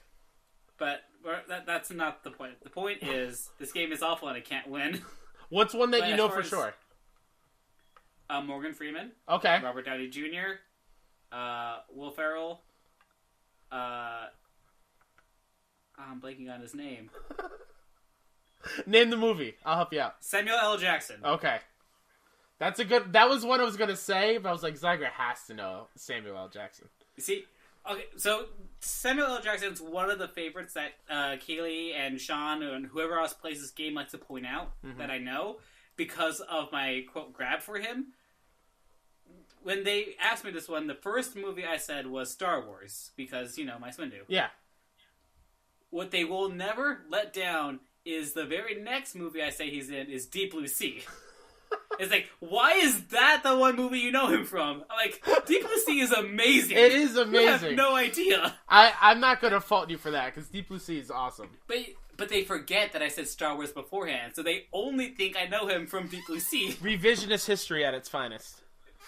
[SPEAKER 3] But that's not the point. The point is, this game is awful and I can't win.
[SPEAKER 1] What's one that you know for sure?
[SPEAKER 3] Morgan Freeman.
[SPEAKER 1] Okay.
[SPEAKER 3] Robert Downey Jr. Will Ferrell. I'm blanking on his name.
[SPEAKER 1] Name the movie. I'll help you out.
[SPEAKER 3] Samuel L. Jackson.
[SPEAKER 1] Okay. That was one I was going to say, but I was like, Xyger has to know Samuel L. Jackson.
[SPEAKER 3] You see, okay, so Samuel L. Jackson's one of the favorites that Kaylee and Sean and whoever else plays this game likes to point out that I know because of my, quote, grab for him. When they asked me this one, the first movie I said was Star Wars because, my Swindu.
[SPEAKER 1] Yeah.
[SPEAKER 3] What they will never let down is the very next movie I say he's in is Deep Blue Sea. It's like, why is that the one movie you know him from? I'm like, Deep Blue Sea is amazing.
[SPEAKER 1] It is amazing.
[SPEAKER 3] You have no idea.
[SPEAKER 1] I'm not going to fault you for that, because Deep Blue Sea is awesome.
[SPEAKER 3] But they forget that I said Star Wars beforehand, so they only think I know him from Deep Blue Sea.
[SPEAKER 1] Revisionist history at its finest.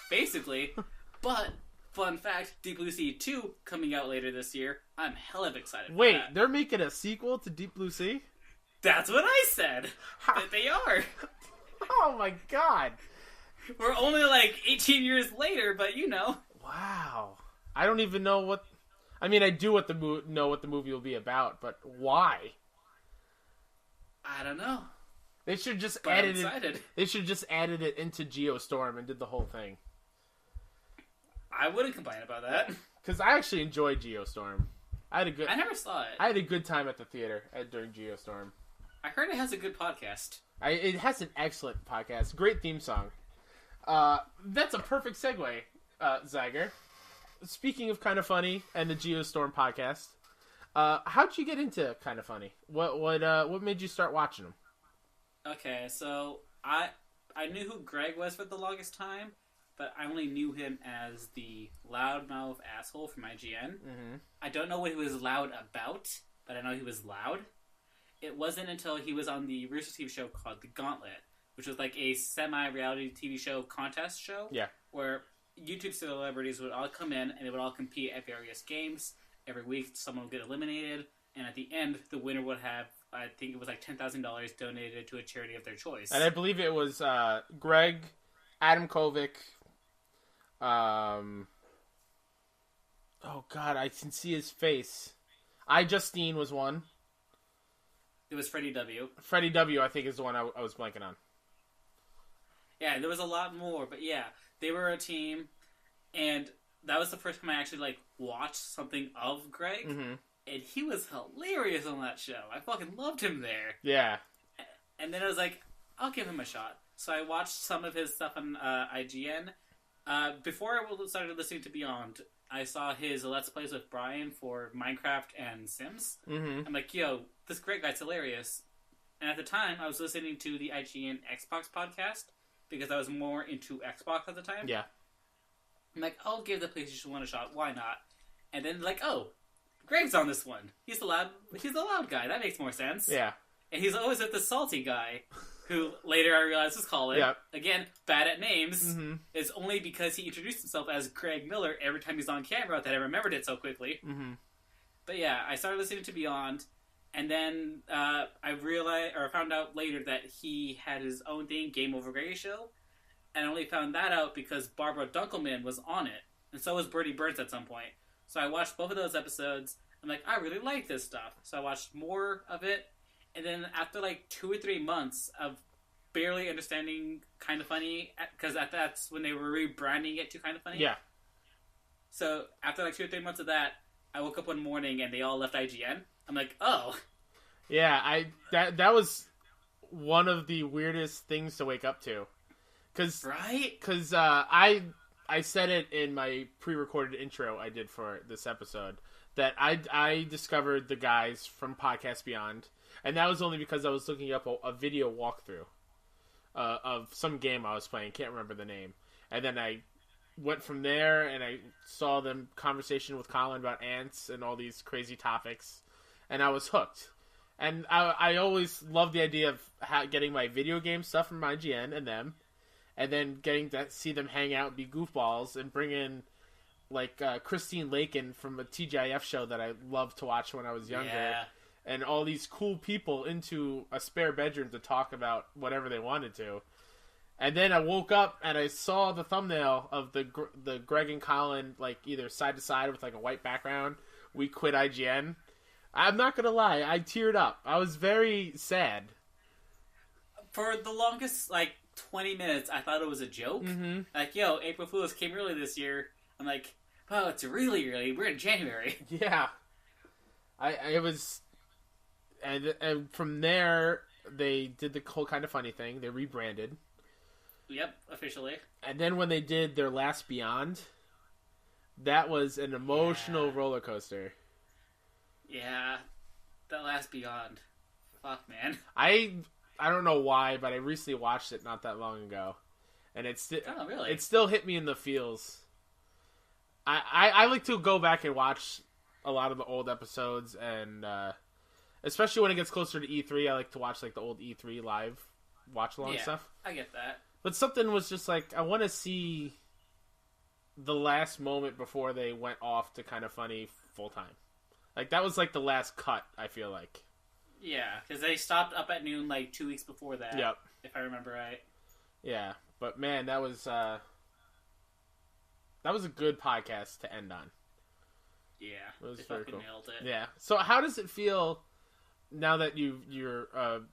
[SPEAKER 3] Basically. But, fun fact, Deep Blue Sea 2 coming out later this year. I'm hella excited for that.
[SPEAKER 1] They're making a sequel to Deep Blue Sea?
[SPEAKER 3] That's what I said. That they are.
[SPEAKER 1] Oh my god.
[SPEAKER 3] We're only like 18 years later, but
[SPEAKER 1] Wow. I don't even know what... I mean, I do know what the movie will be about, but why?
[SPEAKER 3] I don't know.
[SPEAKER 1] They should just
[SPEAKER 3] But
[SPEAKER 1] added
[SPEAKER 3] I'm excited.
[SPEAKER 1] it. They should just added it into Geostorm and did the whole thing.
[SPEAKER 3] I wouldn't complain about that.
[SPEAKER 1] Because I actually enjoyed Geostorm. I
[SPEAKER 3] never saw it.
[SPEAKER 1] I had a good time at the theater during Geostorm.
[SPEAKER 3] I heard it has a good podcast.
[SPEAKER 1] It has an excellent podcast. Great theme song. That's a perfect segue, Xyger. Speaking of Kind of Funny and the Geostorm podcast, how'd you get into Kind of Funny? What made you start watching them?
[SPEAKER 3] Okay, so I knew who Greg was for the longest time, but I only knew him as the loudmouth asshole from IGN. Mm-hmm. I don't know what he was loud about, but I know he was loud. It wasn't until he was on the Rooster TV show called The Gauntlet, which was like a semi-reality TV show contest show. Yeah. Where YouTube celebrities would all come in and they would all compete at various games. Every week, someone would get eliminated, and at the end, the winner would have, I think it was like $10,000 donated to a charity of their choice.
[SPEAKER 1] And I believe it was Greg, Adam Kovic. Oh God, I can see his face. Justine was one.
[SPEAKER 3] It was Freddie W.
[SPEAKER 1] Freddie W, I think, is the one I was blanking on.
[SPEAKER 3] Yeah, there was a lot more, but yeah, they were a team, and that was the first time I actually watched something of Greg, and he was hilarious on that show. I fucking loved him there. Yeah. And then I was like, I'll give him a shot. So I watched some of his stuff on IGN. Before I started listening to Beyond, I saw his Let's Plays with Brian for Minecraft and Sims. I'm like, yo, this great guy's hilarious. And at the time, I was listening to the IGN Xbox podcast because I was more into Xbox at the time. Yeah. I'm like, I'll give the PlayStation 1 a shot. Why not? And then oh, Greg's on this one. He's the loud guy. That makes more sense. Yeah. And he's always with the salty guy, who later I realized was Colin. Yep. Again, bad at names. It's only because he introduced himself as Craig Miller every time he's on camera that I remembered it so quickly. But yeah, I started listening to Beyond, And then I realized, or found out later, that he had his own thing, Game Over Grey Show. And I only found that out because Barbara Dunkelman was on it. And so was Bertie Burns at some point. So I watched both of those episodes. I'm like, I really like this stuff. So I watched more of it. And then after like 2 or 3 months of barely understanding Kind of Funny, because that's when they were rebranding it to Kind of Funny.
[SPEAKER 1] Yeah.
[SPEAKER 3] So after like 2 or 3 months of that, I woke up one morning and they all left IGN. I'm like, oh.
[SPEAKER 1] Yeah, that was one of the weirdest things to wake up to.
[SPEAKER 3] Right?
[SPEAKER 1] Because I said it in my pre-recorded intro I did for this episode, that I discovered the guys from Podcast Beyond, and that was only because I was looking up a video walkthrough of some game I was playing. Can't remember the name. And then I went from there, and I saw them conversation with Colin about ants and all these crazy topics, and I was hooked. And I always loved the idea of getting my video game stuff from IGN and them, and then getting to see them hang out and be goofballs and bring in, like, Christine Lakin from a TGIF show that I loved to watch when I was younger.
[SPEAKER 3] Yeah.
[SPEAKER 1] And all these cool people into a spare bedroom to talk about whatever they wanted to. And then I woke up and I saw the thumbnail of the Greg and Colin, like, either side to side with, like, a white background. We quit IGN. I'm not gonna lie, I teared up. I was very sad.
[SPEAKER 3] For the longest, like, 20 minutes, I thought it was a joke.
[SPEAKER 1] Mm-hmm.
[SPEAKER 3] Like, yo, April Fool's came early this year. I'm like, oh, it's really early. We're in January.
[SPEAKER 1] Yeah. I was... And from there, they did the whole Kind of Funny thing. They rebranded.
[SPEAKER 3] Yep, officially.
[SPEAKER 1] And then when they did their last Beyond, that was an emotional roller coaster.
[SPEAKER 3] Yeah, that last Beyond. Fuck, man.
[SPEAKER 1] I don't know why, but I recently watched it not that long ago, and it still hit me in the feels. I like to go back and watch a lot of the old episodes, and especially when it gets closer to E3, I like to watch like the old E3 live watch along stuff.
[SPEAKER 3] I get that.
[SPEAKER 1] But something was just like, I want to see the last moment before they went off to Kind of Funny full time. Like, that was like the last cut, I feel like.
[SPEAKER 3] Yeah, because they stopped Up at Noon like 2 weeks before that.
[SPEAKER 1] Yep.
[SPEAKER 3] If I remember right.
[SPEAKER 1] Yeah, but man, that was a good podcast to end on.
[SPEAKER 3] Yeah,
[SPEAKER 1] it was
[SPEAKER 3] they
[SPEAKER 1] very
[SPEAKER 3] fucking
[SPEAKER 1] cool.
[SPEAKER 3] nailed it.
[SPEAKER 1] Yeah. So how does it feel now that you're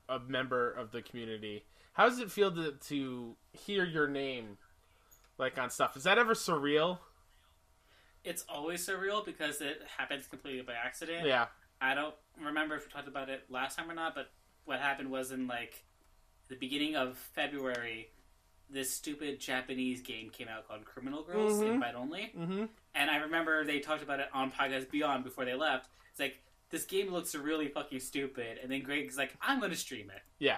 [SPEAKER 1] a member of the community? How does it feel to hear your name like on stuff? Is that ever surreal?
[SPEAKER 3] It's always surreal because it happens completely by accident.
[SPEAKER 1] Yeah.
[SPEAKER 3] I don't remember if we talked about it last time or not, but what happened was in like the beginning of February, this stupid Japanese game came out called Criminal Girls, invite only. Mm-hmm. And I remember they talked about it on Podcast Beyond before they left. It's like, this game looks really fucking stupid. And then Greg's like, I'm going to stream it.
[SPEAKER 1] Yeah.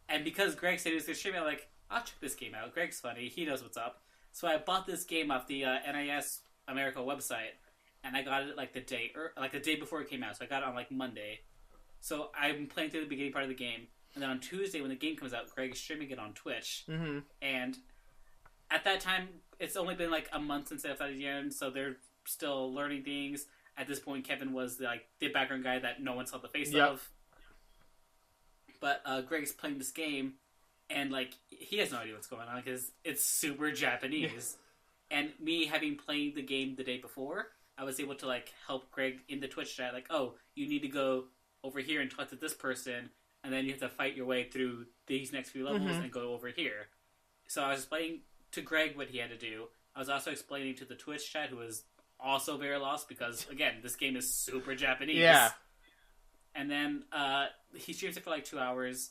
[SPEAKER 3] And because Greg said he was going to stream it, I'm like, I'll check this game out. Greg's funny. He knows what's up. So I bought this game off the NIS America website. And I got it like the day before it came out. So I got it on like Monday. So I'm playing through the beginning part of the game. And then on Tuesday when the game comes out, Greg is streaming it on Twitch. Mm-hmm. And at that time, it's only been like a month since they've started again, so they're still learning things. At this point, Kevin was like the background guy that no one saw the face of. But Greg's playing this game, and like he has no idea what's going on because it's super Japanese. And me having played the game the day before, I was able to like help Greg in the Twitch chat. Like, oh, you need to go over here and talk to this person. And then you have to fight your way through these next few levels and go over here. So I was explaining to Greg what he had to do. I was also explaining to the Twitch chat, who was also very lost because, again, this game is super Japanese.
[SPEAKER 1] Yeah.
[SPEAKER 3] And then he streams it for like 2 hours.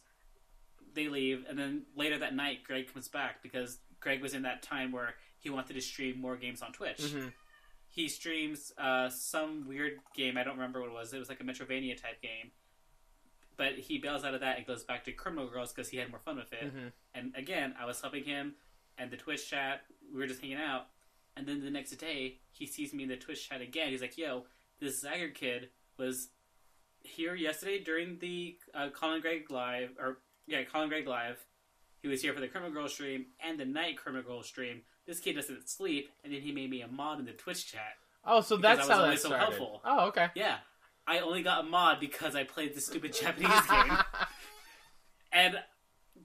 [SPEAKER 3] They leave. And then later that night, Greg comes back because Greg was in that time where he wanted to stream more games on Twitch. Mm-hmm. He streams some weird game. I don't remember what it was. It was like a Metrovania type game. But he bails out of that and goes back to Criminal Girls because he had more fun with it. Mm-hmm. And again, I was helping him and the Twitch chat. We were just hanging out. And then the next day, he sees me in the Twitch chat again. He's like, yo, this Xyger kid was here yesterday during the Colin Gregg Live. Colin Gregg Live. He was here for the Criminal Girls stream and the night Criminal Girls stream. This kid doesn't sleep. And then he made me a mod in the Twitch chat.
[SPEAKER 1] Oh, so that's how that
[SPEAKER 3] so
[SPEAKER 1] started.
[SPEAKER 3] helpful.
[SPEAKER 1] Oh, okay.
[SPEAKER 3] Yeah. I only got a mod because I played this stupid Japanese game. And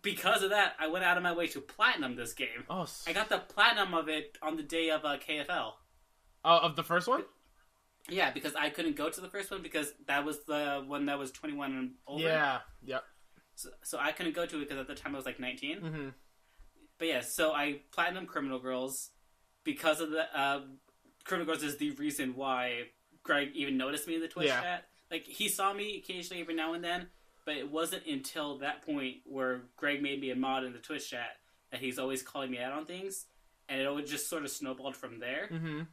[SPEAKER 3] because of that, I went out of my way to platinum this game.
[SPEAKER 1] Oh,
[SPEAKER 3] I got the platinum of it on the day of KFL.
[SPEAKER 1] Oh, of the first one?
[SPEAKER 3] Yeah, because I couldn't go to the first one because that was the one that was 21 and older.
[SPEAKER 1] Yeah, yep.
[SPEAKER 3] So I couldn't go to it because at the time I was like 19.
[SPEAKER 1] Mm-hmm.
[SPEAKER 3] But yeah, so I platinum Criminal Girls because of the Criminal Girls is the reason why Greg even noticed me in the Twitch chat. Like, he saw me occasionally every now and then, but it wasn't until that point where Greg made me a mod in the Twitch chat that he's always calling me out on things, and it always just sort of snowballed from there.
[SPEAKER 1] Mm-hmm.
[SPEAKER 3] And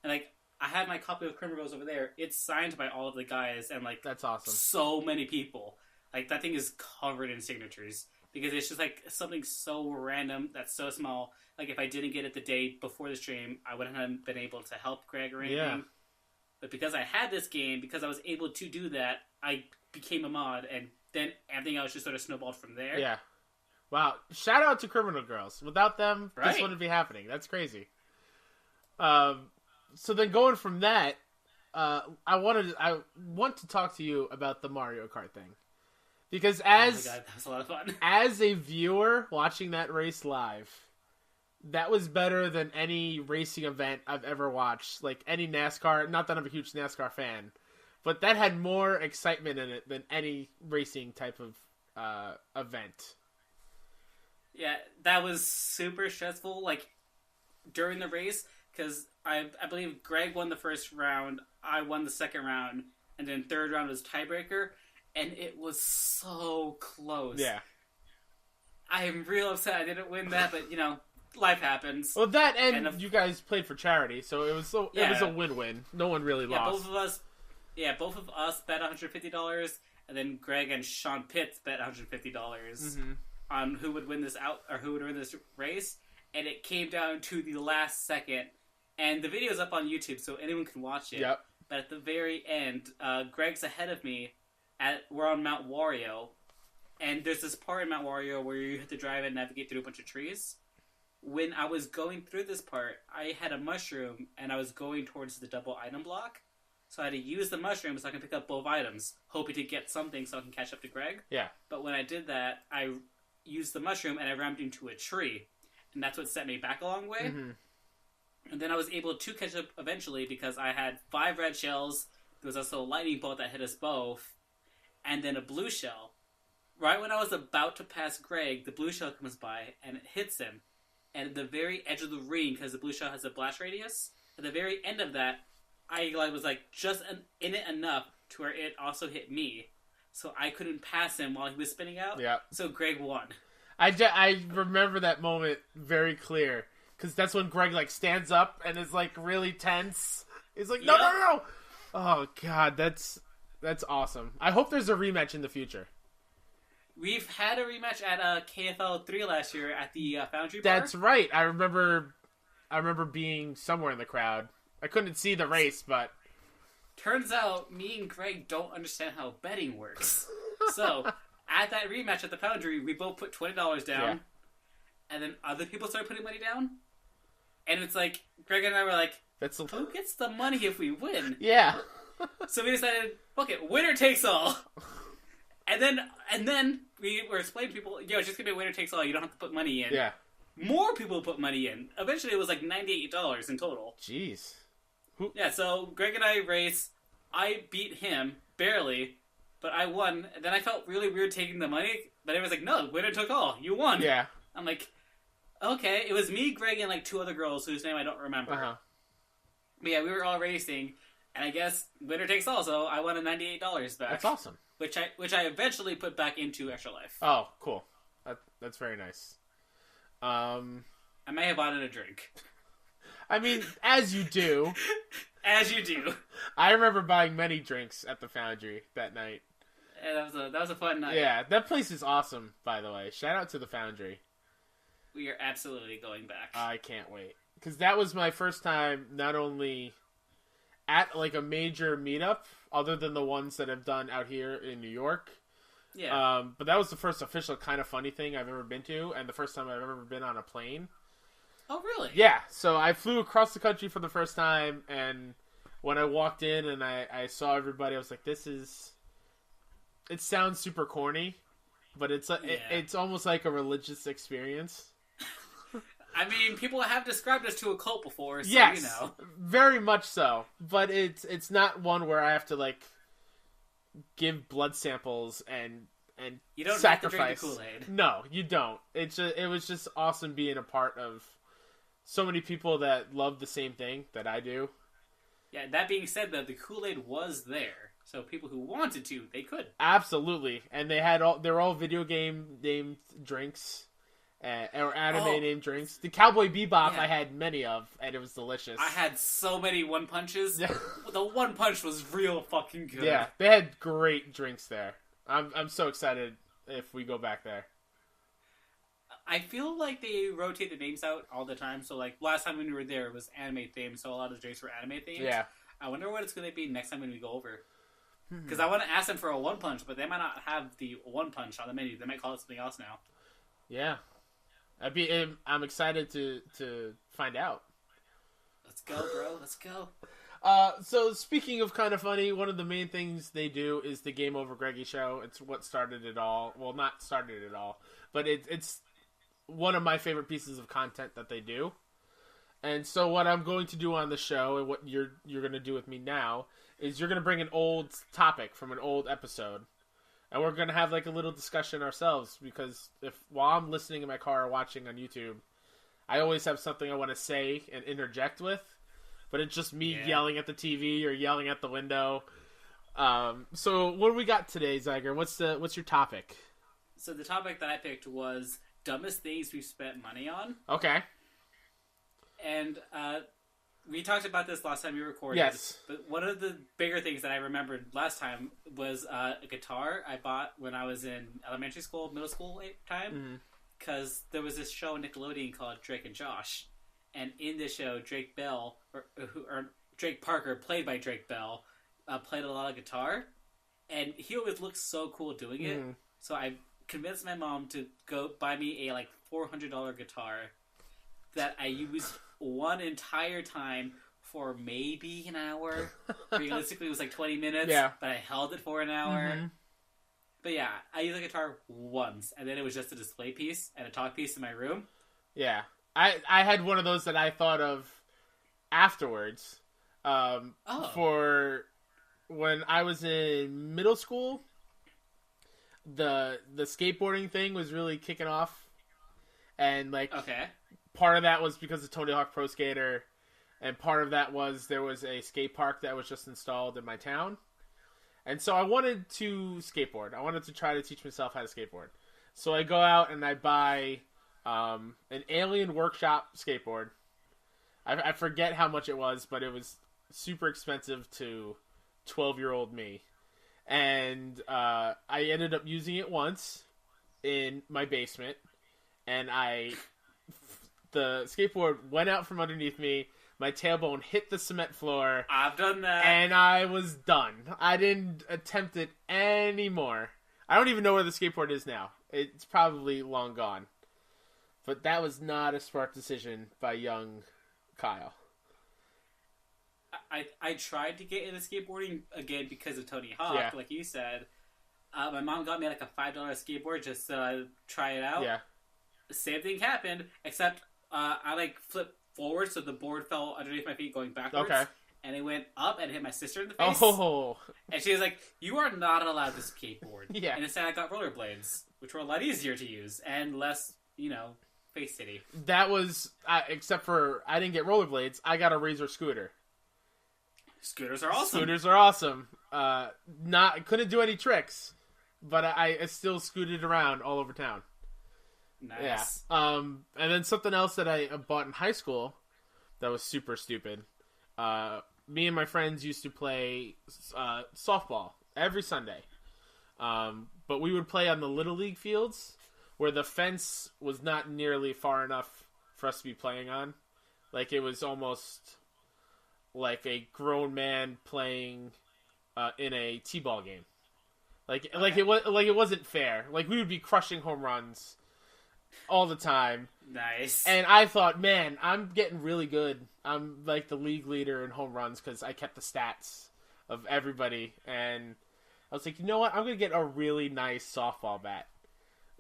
[SPEAKER 3] like, I have my copy of Criminal Girls over there. It's signed by all of the guys, and like,
[SPEAKER 1] that's awesome.
[SPEAKER 3] So many people. Like, that thing is covered in signatures because it's just like something so random that's so small. Like, if I didn't get it the day before the stream, I wouldn't have been able to help Greg or anything. Yeah. But because I had this game, because I was able to do that, I became a mod, and then everything else just sort of snowballed from there.
[SPEAKER 1] Yeah. Wow. Shout out to Criminal Girls. Without them, this wouldn't be happening. That's crazy. So then going from that, I want to talk to you about the Mario Kart thing. Because as
[SPEAKER 3] oh my God, that was a lot of fun.
[SPEAKER 1] As a viewer watching that race live, that was better than any racing event I've ever watched. Like any NASCAR, not that I'm a huge NASCAR fan, but that had more excitement in it than any racing type of event.
[SPEAKER 3] Yeah, that was super stressful. Like during the race, because I believe Greg won the first round, I won the second round, and then third round was tiebreaker, and it was so close.
[SPEAKER 1] Yeah.
[SPEAKER 3] I am real upset I didn't win that, but you know, life happens.
[SPEAKER 1] Well, that and you guys played for charity, so it was it was a win-win. No one really lost.
[SPEAKER 3] Both of us bet $150, and then Greg and Sean Pitts bet $150 on who would win this race, and it came down to the last second. And the video's up on YouTube, so anyone can watch it.
[SPEAKER 1] Yep.
[SPEAKER 3] But at the very end, Greg's ahead of me. We're on Mount Wario, and there's this part in Mount Wario where you have to drive and navigate through a bunch of trees. When I was going through this part, I had a mushroom, and I was going towards the double item block. So I had to use the mushroom so I can pick up both items, hoping to get something so I can catch up to Greg.
[SPEAKER 1] Yeah.
[SPEAKER 3] But when I did that, I used the mushroom, and I rammed into a tree. And that's what set me back a long way. Mm-hmm. And then I was able to catch up eventually because I had 5 red shells. There was also a lightning bolt that hit us both. And then a blue shell. Right when I was about to pass Greg, the blue shell comes by, and it hits him. And at the very edge of the ring, because the blue shell has a blast radius, at the very end of that, I was just in it enough to where it also hit me. So I couldn't pass him while he was spinning out. Yeah. So Greg won.
[SPEAKER 1] I remember that moment very clear. Because that's when Greg, stands up and is, really tense. He's like, no. Oh, God, that's awesome. I hope there's a rematch in the future.
[SPEAKER 3] We've had a rematch at KFL 3 last year at the Foundry
[SPEAKER 1] Bar. That's right. I remember being somewhere in the crowd. I couldn't see the race, but...
[SPEAKER 3] Turns out, me and Greg don't understand how betting works. So, at that rematch at the Foundry, we both put $20 down. Yeah. And then other people started putting money down. And it's like, Greg and I were like, who gets the money if we win?
[SPEAKER 1] Yeah.
[SPEAKER 3] So we decided, fuck it, winner takes all. And then we were explaining to people, it's just going to be winner takes all, you don't have to put money in.
[SPEAKER 1] Yeah.
[SPEAKER 3] More people put money in. Eventually it was $98 in total.
[SPEAKER 1] Jeez.
[SPEAKER 3] Yeah, so Greg and I raced. I beat him, barely, but I won. And then I felt really weird taking the money, but it was like, no, winner took all, you won.
[SPEAKER 1] Yeah.
[SPEAKER 3] I'm like... Okay, it was me, Greg, and 2 other girls whose name I don't remember.
[SPEAKER 1] Uh-huh.
[SPEAKER 3] But yeah, we were all racing, and I guess winner takes all, so I won a $98 back.
[SPEAKER 1] That's awesome.
[SPEAKER 3] Which I eventually put back into Extra Life.
[SPEAKER 1] Oh, cool. That's very nice.
[SPEAKER 3] I may have bought it a drink.
[SPEAKER 1] I mean, as you do.
[SPEAKER 3] As you do.
[SPEAKER 1] I remember buying many drinks at the Foundry that night.
[SPEAKER 3] Yeah, that was a fun night.
[SPEAKER 1] Yeah, that place is awesome, by the way. Shout out to the Foundry.
[SPEAKER 3] We are absolutely going back.
[SPEAKER 1] I can't wait. Because that was my first time not only at a major meetup, other than the ones that I've done out here in New York.
[SPEAKER 3] Yeah.
[SPEAKER 1] But that was the first official kind of funny thing I've ever been to, and the first time I've ever been on a plane.
[SPEAKER 3] Oh, really?
[SPEAKER 1] Yeah. So I flew across the country for the first time, and when I walked in and I saw everybody, I was like, this is... It sounds super corny, but it's almost like a religious experience.
[SPEAKER 3] I mean, people have described us to a cult before, so
[SPEAKER 1] yes,
[SPEAKER 3] you know.
[SPEAKER 1] Very much so. But it's not one where I have to, like, give blood samples and
[SPEAKER 3] you don't
[SPEAKER 1] sacrifice.
[SPEAKER 3] have to drink the Kool-Aid.
[SPEAKER 1] No, you don't. It was just awesome being a part of so many people that love the same thing that I do.
[SPEAKER 3] Yeah, that being said, though, the Kool-Aid was there. So people who wanted to, they could.
[SPEAKER 1] Absolutely. And they were all video game named drinks. Or anime named drinks. The Cowboy Bebop I had many of, and it was delicious.
[SPEAKER 3] I had so many One Punches. The One Punch was real fucking good.
[SPEAKER 1] Yeah, they had great drinks there. I'm so excited if we go back there.
[SPEAKER 3] I feel like they rotate the names out all the time. So, like, last time when we were there, it was anime themed, so a lot of the drinks were anime themed.
[SPEAKER 1] Yeah.
[SPEAKER 3] I wonder what it's going to be next time when we go over. Because I want to ask them for a One Punch, but they might not have the One Punch on the menu. They might call it something else now.
[SPEAKER 1] Yeah. I'm excited to find out.
[SPEAKER 3] Let's go, bro. Let's go.
[SPEAKER 1] So speaking of kind of funny, one of the main things they do is the Game Over Greggy show. It's what started it all. Well, not started it all, but it's one of my favorite pieces of content that they do. And so what I'm going to do on the show, and what you're going to do with me now, is you're going to bring an old topic from an old episode. And we're going to have like a little discussion ourselves, because while I'm listening in my car or watching on YouTube, I always have something I want to say and interject with, but it's just me yelling at the TV or yelling at the window. So what do we got today, Xyger? What's your topic?
[SPEAKER 3] So the topic that I picked was dumbest things we've spent money on.
[SPEAKER 1] Okay.
[SPEAKER 3] And we talked about this last time we recorded.
[SPEAKER 1] Yes.
[SPEAKER 3] But one of the bigger things that I remembered last time was a guitar I bought when I was in elementary school, middle school time. Because there was this show on Nickelodeon called Drake and Josh. And in this show, Drake Bell, or Drake Parker, played by Drake Bell, played a lot of guitar. And he always looked so cool doing it. So I convinced my mom to go buy me a $400 guitar that I used one entire time for maybe an hour. Realistically, it was 20 minutes, but I held it for an hour. But yeah, I used the guitar once, and then it was just a display piece and a talk piece in my room.
[SPEAKER 1] Yeah. I had one of those that I thought of afterwards. For when I was in middle school, the skateboarding thing was really kicking off. And part of that was because of Tony Hawk Pro Skater, and part of that was there was a skate park that was just installed in my town. And so I wanted to skateboard. I wanted to try to teach myself how to skateboard. So I go out and I buy an Alien Workshop skateboard. I forget how much it was, but it was super expensive to 12-year-old me. And I ended up using it once in my basement, and the skateboard went out from underneath me. My tailbone hit the cement floor.
[SPEAKER 3] I've done that.
[SPEAKER 1] And I was done. I didn't attempt it anymore. I don't even know where the skateboard is now. It's probably long gone. But that was not a smart decision by young Kyle.
[SPEAKER 3] I tried to get into skateboarding again because of Tony Hawk, like you said. My mom got me a $5 skateboard just to try it out.
[SPEAKER 1] Yeah.
[SPEAKER 3] Same thing happened, except I flipped forward, so the board fell underneath my feet going backwards. Okay. And it went up and hit my sister in the face.
[SPEAKER 1] Oh.
[SPEAKER 3] And she was like, "You are not allowed to skateboard."
[SPEAKER 1] Yeah.
[SPEAKER 3] And instead I got rollerblades, which were a lot easier to use and less, face city.
[SPEAKER 1] That was, except for I didn't get rollerblades, I got a Razor scooter.
[SPEAKER 3] Scooters are awesome.
[SPEAKER 1] Scooters are awesome. Couldn't do any tricks, but I still scooted around all over town.
[SPEAKER 3] Nice.
[SPEAKER 1] Yeah. And then something else that I bought in high school that was super stupid. Me and my friends used to play softball every Sunday. But we would play on the Little League fields where the fence was not nearly far enough for us to be playing on. It was almost like a grown man playing in a t-ball game. It wasn't fair. We would be crushing home runs. all the time.
[SPEAKER 3] Nice.
[SPEAKER 1] And I thought, man, I'm getting really good. I'm like the league leader in home runs because I kept the stats of everybody. And I was like, you know what? I'm going to get a really nice softball bat.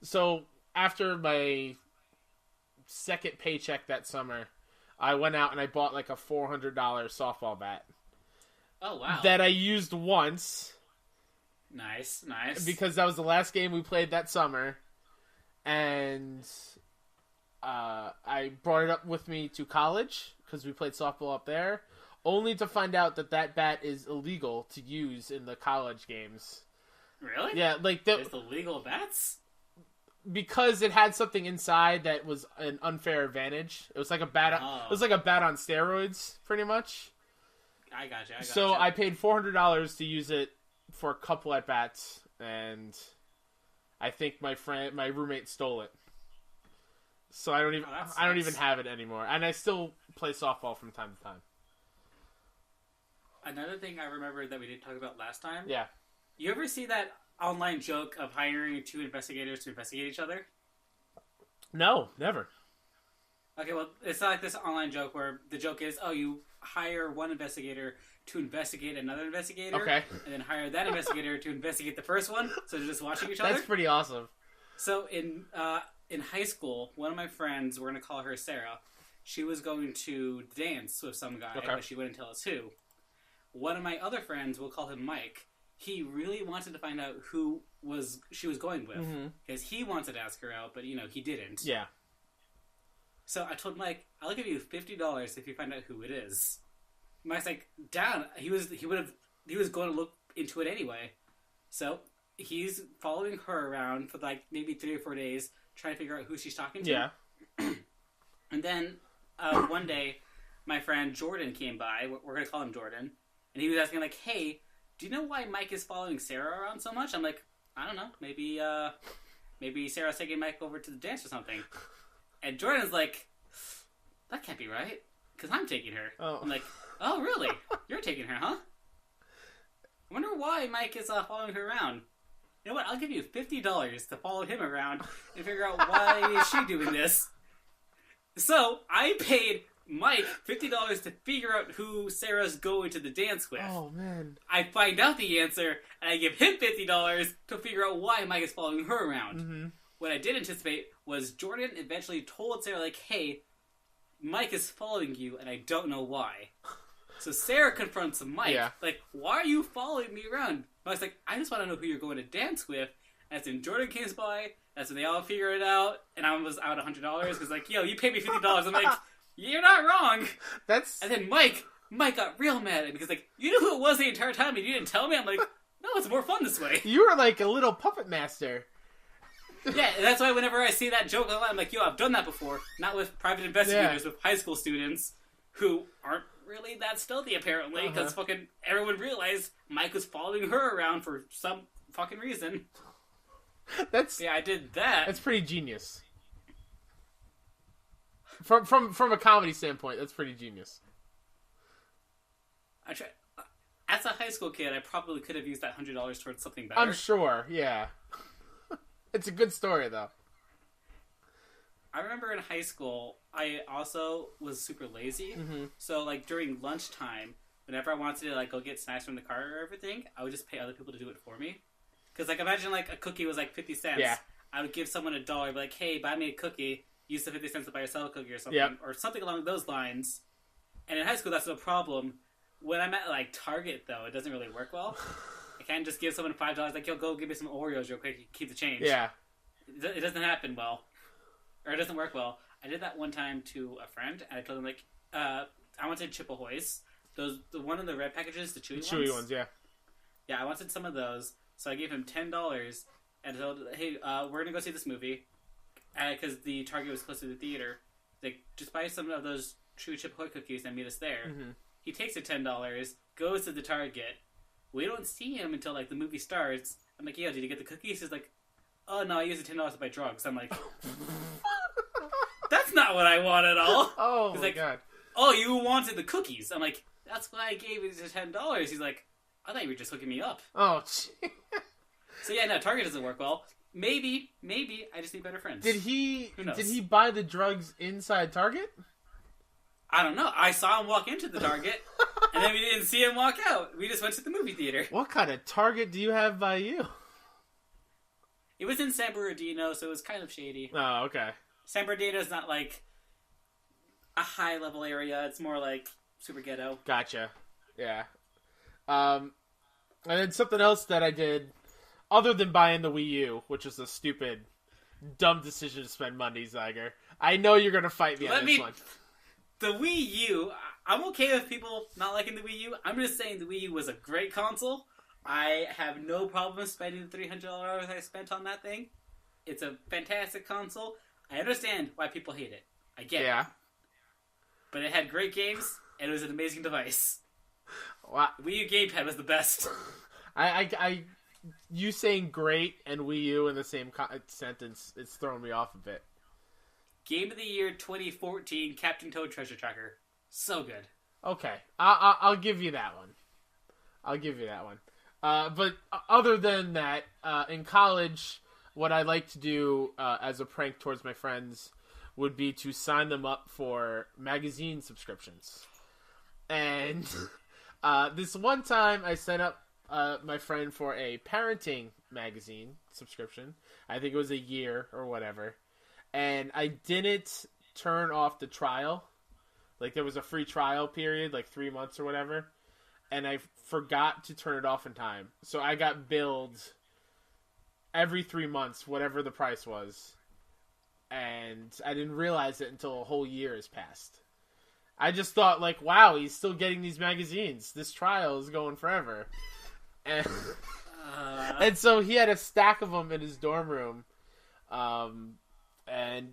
[SPEAKER 1] So after my second paycheck that summer, I went out and I bought like a $400 softball bat.
[SPEAKER 3] Oh, wow.
[SPEAKER 1] That I used once.
[SPEAKER 3] Nice.
[SPEAKER 1] Because that was the last game we played that summer. And I brought it up with me to college because we played softball up there. Only to find out that bat is illegal to use in the college games.
[SPEAKER 3] Really?
[SPEAKER 1] Yeah, like
[SPEAKER 3] there's illegal bats?
[SPEAKER 1] Because it had something inside that was an unfair advantage. It was like a bat. It was like a bat on steroids, pretty much.
[SPEAKER 3] I gotcha.
[SPEAKER 1] So I paid $400 to use it for a couple at bats, and I think my roommate stole it. So I don't even have it anymore, and I still play softball from time to time.
[SPEAKER 3] Another thing I remember that we didn't talk about last time.
[SPEAKER 1] Yeah.
[SPEAKER 3] You ever see that online joke of hiring 2 investigators to investigate each other?
[SPEAKER 1] No, never.
[SPEAKER 3] Okay, well, it's not like this online joke where the joke is, you hire one investigator to investigate another investigator,
[SPEAKER 1] okay,
[SPEAKER 3] and then hire that investigator to investigate the first one, so they're just watching each other.
[SPEAKER 1] That's pretty awesome.
[SPEAKER 3] So in high school, one of my friends, we're going to call her Sarah, she was going to dance with some guy, but she wouldn't tell us who. One of my other friends, we'll call him Mike, he really wanted to find out who she was going with, because he wanted to ask her out, but, he didn't.
[SPEAKER 1] Yeah.
[SPEAKER 3] So I told Mike, I'll give you $50 if you find out who it is. Mike's like, down. He was going to look into it anyway. So he's following her around for like maybe 3 or 4 days, trying to figure out who she's talking to.
[SPEAKER 1] Yeah.
[SPEAKER 3] And then one day, my friend Jordan came by. We're going to call him Jordan. And he was asking like, hey, do you know why Mike is following Sarah around so much? I'm like, I don't know. Maybe Sarah's taking Mike over to the dance or something. And Jordan's like, that can't be right, because I'm taking her. Oh. I'm like, oh, really? You're taking her, huh? I wonder why Mike is following her around. You know what? I'll give you $50 to follow him around and figure out why is she doing this. So I paid Mike $50 to figure out who Sarah's going to the dance with.
[SPEAKER 1] Oh, man.
[SPEAKER 3] I find out the answer, and I give him $50 to figure out why Mike is following her around.
[SPEAKER 1] Mm-hmm.
[SPEAKER 3] What I did anticipate was Jordan eventually told Sarah, like, hey, Mike is following you, and I don't know why. So Sarah confronts Mike, like, why are you following me around? Mike's like, I just want to know who you're going to dance with. And then Jordan comes by, that's when they all figure it out, and I was out $100, because, like, yo, you paid me $50. I'm like, you're not wrong. And then Mike got real mad, because, like, you knew who it was the entire time, and you didn't tell me? I'm like, no, it's more fun this way.
[SPEAKER 1] You were like a little puppet master.
[SPEAKER 3] Yeah, that's why whenever I see that joke online, I'm like, yo, I've done that before. Not with private investigators, with high school students who aren't really that stealthy, apparently, because fucking everyone realized Mike was following her around for some fucking reason. Yeah, I did that.
[SPEAKER 1] That's pretty genius. From a comedy standpoint, that's pretty genius.
[SPEAKER 3] As a high school kid, I probably could have used that $100 towards something better.
[SPEAKER 1] I'm sure, yeah. It's a good story, though.
[SPEAKER 3] I remember in high school, I also was super lazy.
[SPEAKER 1] Mm-hmm.
[SPEAKER 3] So, like, during lunchtime, whenever I wanted to, like, go get snacks from the car or everything, I would just pay other people to do it for me. Because, like, imagine, like, a cookie was, like, 50 cents.
[SPEAKER 1] Yeah.
[SPEAKER 3] I would give someone $1, be like, hey, buy me a cookie, use the 50 cents to buy yourself a cookie or something. Or something along those lines. And in high school, that's no problem. When I'm at, like, Target, though, it doesn't really work well. I can't just give someone $5, like, yo, go give me some Oreos real quick, keep the change.
[SPEAKER 1] Yeah.
[SPEAKER 3] It doesn't happen well. Or it doesn't work well. I did that one time to a friend, and I told him, like, I wanted Chip Ahoy's. The one in the red packages, the chewy ones.
[SPEAKER 1] Chewy ones, yeah.
[SPEAKER 3] Yeah, I wanted some of those, so I gave him $10, and told him, hey, we're gonna go see this movie, because the Target was close to the theater. Like, just buy some of those chewy Chip Ahoy cookies and meet us there.
[SPEAKER 1] Mm-hmm.
[SPEAKER 3] He takes the $10, goes to the Target. We don't see him until, like, the movie starts. I'm like, yo, did you get the cookies? He's like, oh, no, I used the $10 to buy drugs. I'm like, that's not what I want at all.
[SPEAKER 1] Oh,
[SPEAKER 3] he's
[SPEAKER 1] my
[SPEAKER 3] like,
[SPEAKER 1] God.
[SPEAKER 3] Oh, you wanted the cookies. I'm like, that's why I gave you the $10. He's like, I thought you were just hooking me up.
[SPEAKER 1] Oh, gee.
[SPEAKER 3] So, yeah, no, Target doesn't work well. Maybe. I just need better friends.
[SPEAKER 1] Did he?
[SPEAKER 3] Who knows?
[SPEAKER 1] Did he buy the drugs inside Target?
[SPEAKER 3] I don't know. I saw him walk into the Target, and then we didn't see him walk out. We just went to the movie theater.
[SPEAKER 1] What kind of Target do you have by you?
[SPEAKER 3] It was in San Bernardino, so it was kind of shady.
[SPEAKER 1] Oh, okay.
[SPEAKER 3] San Bernardino is not like a high-level area. It's more like super ghetto.
[SPEAKER 1] Gotcha. Yeah. And then something else that I did, other than buying the Wii U, which was a stupid, dumb decision to spend money, Xyger. I know you're going to fight me on this one.
[SPEAKER 3] The Wii U, I'm okay with people not liking the Wii U. I'm just saying the Wii U was a great console. I have no problem spending the $300 I spent on that thing. It's a fantastic console. I understand why people hate it. I get it. But it had great games, and it was an amazing device.
[SPEAKER 1] Wow.
[SPEAKER 3] Wii U gamepad was the best.
[SPEAKER 1] You saying great and Wii U in the same sentence, it's throwing me off a bit.
[SPEAKER 3] Game of the Year 2014, Captain Toad Treasure Tracker. So good.
[SPEAKER 1] Okay. I'll give you that one. But other than that, in college, what I like to do as a prank towards my friends would be to sign them up for magazine subscriptions. And this one time I signed up my friend for a parenting magazine subscription. I think it was a year or whatever. And I didn't turn off the trial. Like, there was a free trial period, like 3 months or whatever. And I forgot to turn it off in time. So I got billed every 3 months, whatever the price was. And I didn't realize it until a whole year has passed. I just thought, like, wow, he's still getting these magazines. This trial is going forever. And, and so he had a stack of them in his dorm room. And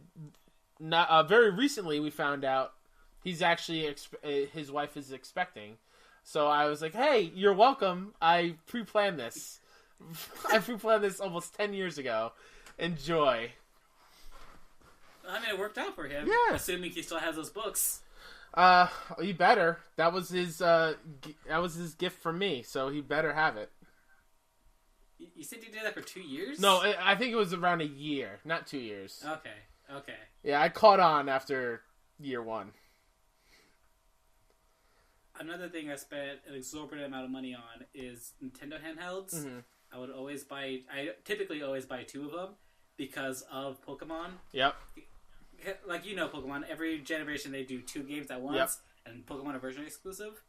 [SPEAKER 1] very recently we found out he's actually, his wife is expecting. So I was like, hey, you're welcome. I pre-planned this. I pre-planned this almost 10 years ago. Enjoy.
[SPEAKER 3] I mean, it worked out for him.
[SPEAKER 1] Yeah.
[SPEAKER 3] Assuming he still has those books.
[SPEAKER 1] He better. That was his gift from me, so he better have it.
[SPEAKER 3] You said you did that for 2 years?
[SPEAKER 1] No, I think it was around a year, not 2 years.
[SPEAKER 3] Okay.
[SPEAKER 1] Yeah, I caught on after year one.
[SPEAKER 3] Another thing I spent an exorbitant amount of money on is Nintendo handhelds. Mm-hmm. I typically always buy 2 of them because of Pokemon.
[SPEAKER 1] Yep.
[SPEAKER 3] Like, you know Pokemon, every generation they do 2 games at once, and Pokemon are version exclusive.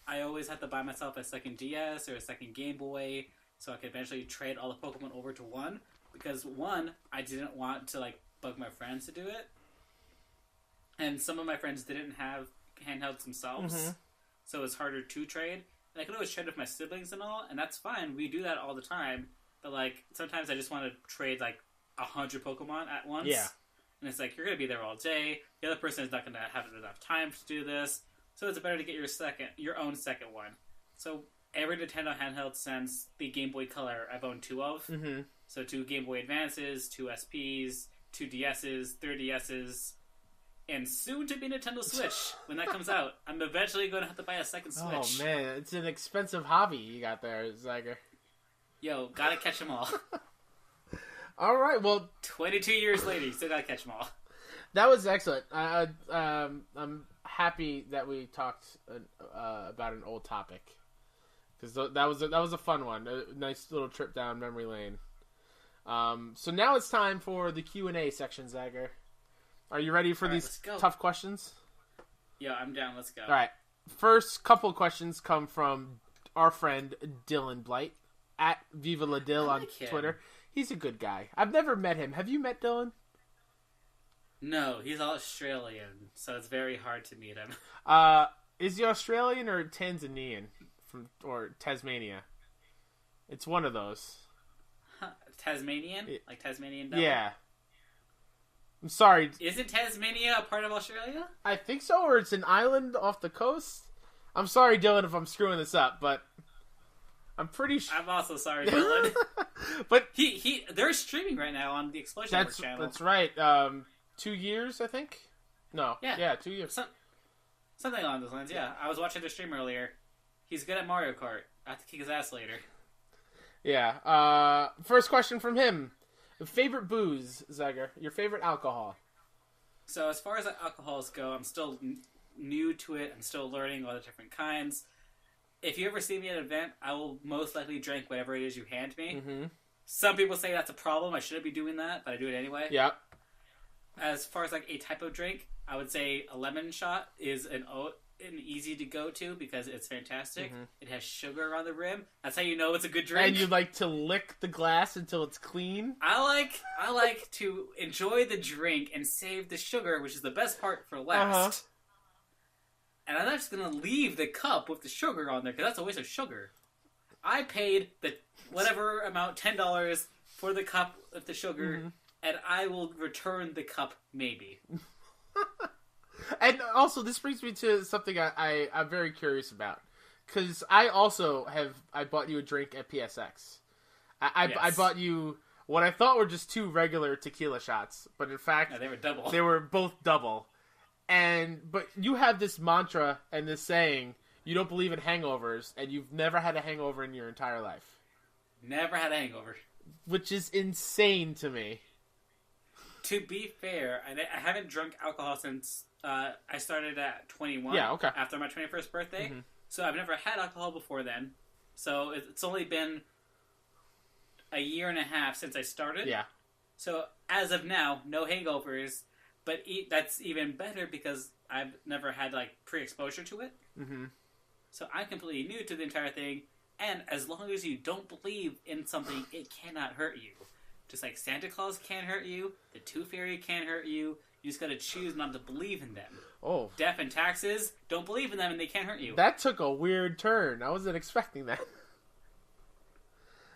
[SPEAKER 3] I always have to buy myself a second DS or a second Game Boy so I could eventually trade all the Pokemon over to one. Because, one, I didn't want to, like, bug my friends to do it. And some of my friends didn't have handhelds themselves. Mm-hmm. So it's harder to trade. And I could always trade with my siblings and all, and that's fine. We do that all the time. But, like, sometimes I just want to trade, like, 100 Pokemon at once.
[SPEAKER 1] Yeah.
[SPEAKER 3] And it's like, you're going to be there all day. The other person is not going to have enough time to do this. So it's better to get your own second one. So every Nintendo handheld since the Game Boy Color I've owned 2 of. Mm-hmm. So 2 Game Boy Advances, 2 SPs, 2 DSs, 3DSs, and soon to be Nintendo Switch when that comes out. I'm eventually going to have to buy a second Switch.
[SPEAKER 1] Oh man, it's an expensive hobby you got there, Xyger.
[SPEAKER 3] Yo, gotta catch them all.
[SPEAKER 1] All right, well,
[SPEAKER 3] 22 years later, you still gotta catch them all.
[SPEAKER 1] That was excellent. I'm happy that we talked about an old topic because that was a fun one, a nice little trip down memory lane. So now it's time for the Q&A section, Xyger. Are you ready for these tough questions?
[SPEAKER 3] Yeah, I'm down. Let's go.
[SPEAKER 1] All right. First couple questions come from our friend Dylan Blight at Viva La Dill on Twitter. He's a good guy. I've never met him. Have you met Dylan?
[SPEAKER 3] No, he's Australian, so it's very hard to meet him.
[SPEAKER 1] Is he Australian or Tanzanian or Tasmania? It's one of those.
[SPEAKER 3] Huh, Tasmanian? Like Tasmanian devil?
[SPEAKER 1] Yeah. I'm sorry.
[SPEAKER 3] Isn't Tasmania a part of Australia?
[SPEAKER 1] I think so, or it's an island off the coast. I'm sorry, Dylan, if I'm screwing this up, but I'm pretty sure.
[SPEAKER 3] I'm also sorry, Dylan.
[SPEAKER 1] But
[SPEAKER 3] they're streaming right now on the Explosion Network channel.
[SPEAKER 1] That's right. 2 years, I think. No. Yeah, 2 years.
[SPEAKER 3] Something along those lines. Yeah, I was watching their stream earlier. He's good at Mario Kart. I have to kick his ass later.
[SPEAKER 1] Yeah. First question from him. Favorite booze, Xyger? Your favorite alcohol?
[SPEAKER 3] So as far as alcohols go, I'm still new to it. I'm still learning all the different kinds. If you ever see me at an event, I will most likely drink whatever it is you hand me. Mm-hmm. Some people say that's a problem. I shouldn't be doing that, but I do it anyway.
[SPEAKER 1] Yeah.
[SPEAKER 3] As far as like a type of drink, I would say a lemon shot is an easy to go to because it's fantastic. Mm-hmm. It has sugar on the rim. That's how you know it's a good drink.
[SPEAKER 1] And you like to lick the glass until it's clean?
[SPEAKER 3] I like to enjoy the drink and save the sugar, which is the best part, for last. Uh-huh. And I'm not just going to leave the cup with the sugar on there, because that's a waste of sugar. I paid the whatever amount, $10, for the cup with the sugar, mm-hmm. and I will return the cup, maybe.
[SPEAKER 1] And also, this brings me to something I'm very curious about. Because I bought you a drink at PSX. I bought you what I thought were just 2 regular tequila shots, but in fact...
[SPEAKER 3] No, they were double.
[SPEAKER 1] They were both double. But you have this mantra and this saying, you don't believe in hangovers, and you've never had a hangover in your entire life.
[SPEAKER 3] Never had a hangover.
[SPEAKER 1] Which is insane to me.
[SPEAKER 3] To be fair, I haven't drunk alcohol since I started at 21.
[SPEAKER 1] Yeah, okay.
[SPEAKER 3] After my 21st birthday. Mm-hmm. So I've never had alcohol before then. So it's only been a year and a half since I started.
[SPEAKER 1] Yeah.
[SPEAKER 3] So as of now, no hangovers. But that's even better because I've never had, like, pre-exposure to it. Mm-hmm. So I'm completely new to the entire thing. And as long as you don't believe in something, it cannot hurt you. Just like Santa Claus can't hurt you, the Tooth Fairy can't hurt you. You just gotta choose not to believe in them.
[SPEAKER 1] Oh.
[SPEAKER 3] Death and taxes, don't believe in them and they can't hurt you.
[SPEAKER 1] That took a weird turn. I wasn't expecting that.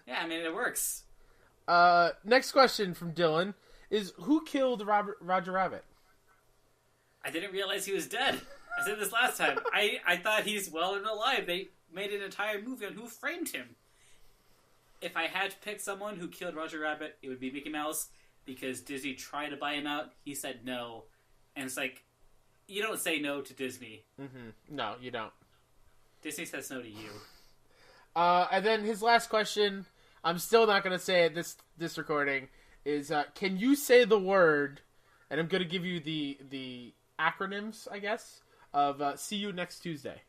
[SPEAKER 3] Yeah, I mean, it works.
[SPEAKER 1] Next question from Dylan is, who killed Roger Rabbit?
[SPEAKER 3] I didn't realize he was dead. I said this last time. I thought he's well and alive. They made an entire movie on who framed him. If I had to pick someone who killed Roger Rabbit, it would be Mickey Mouse, because Disney tried to buy him out. He said no. And it's like, you don't say no to Disney.
[SPEAKER 1] Mm-hmm. No, you don't.
[SPEAKER 3] Disney says no to you.
[SPEAKER 1] And then his last question, I'm still not going to say it this recording, is can you say the word, and I'm going to give you the acronyms, I guess, of see you next Tuesday.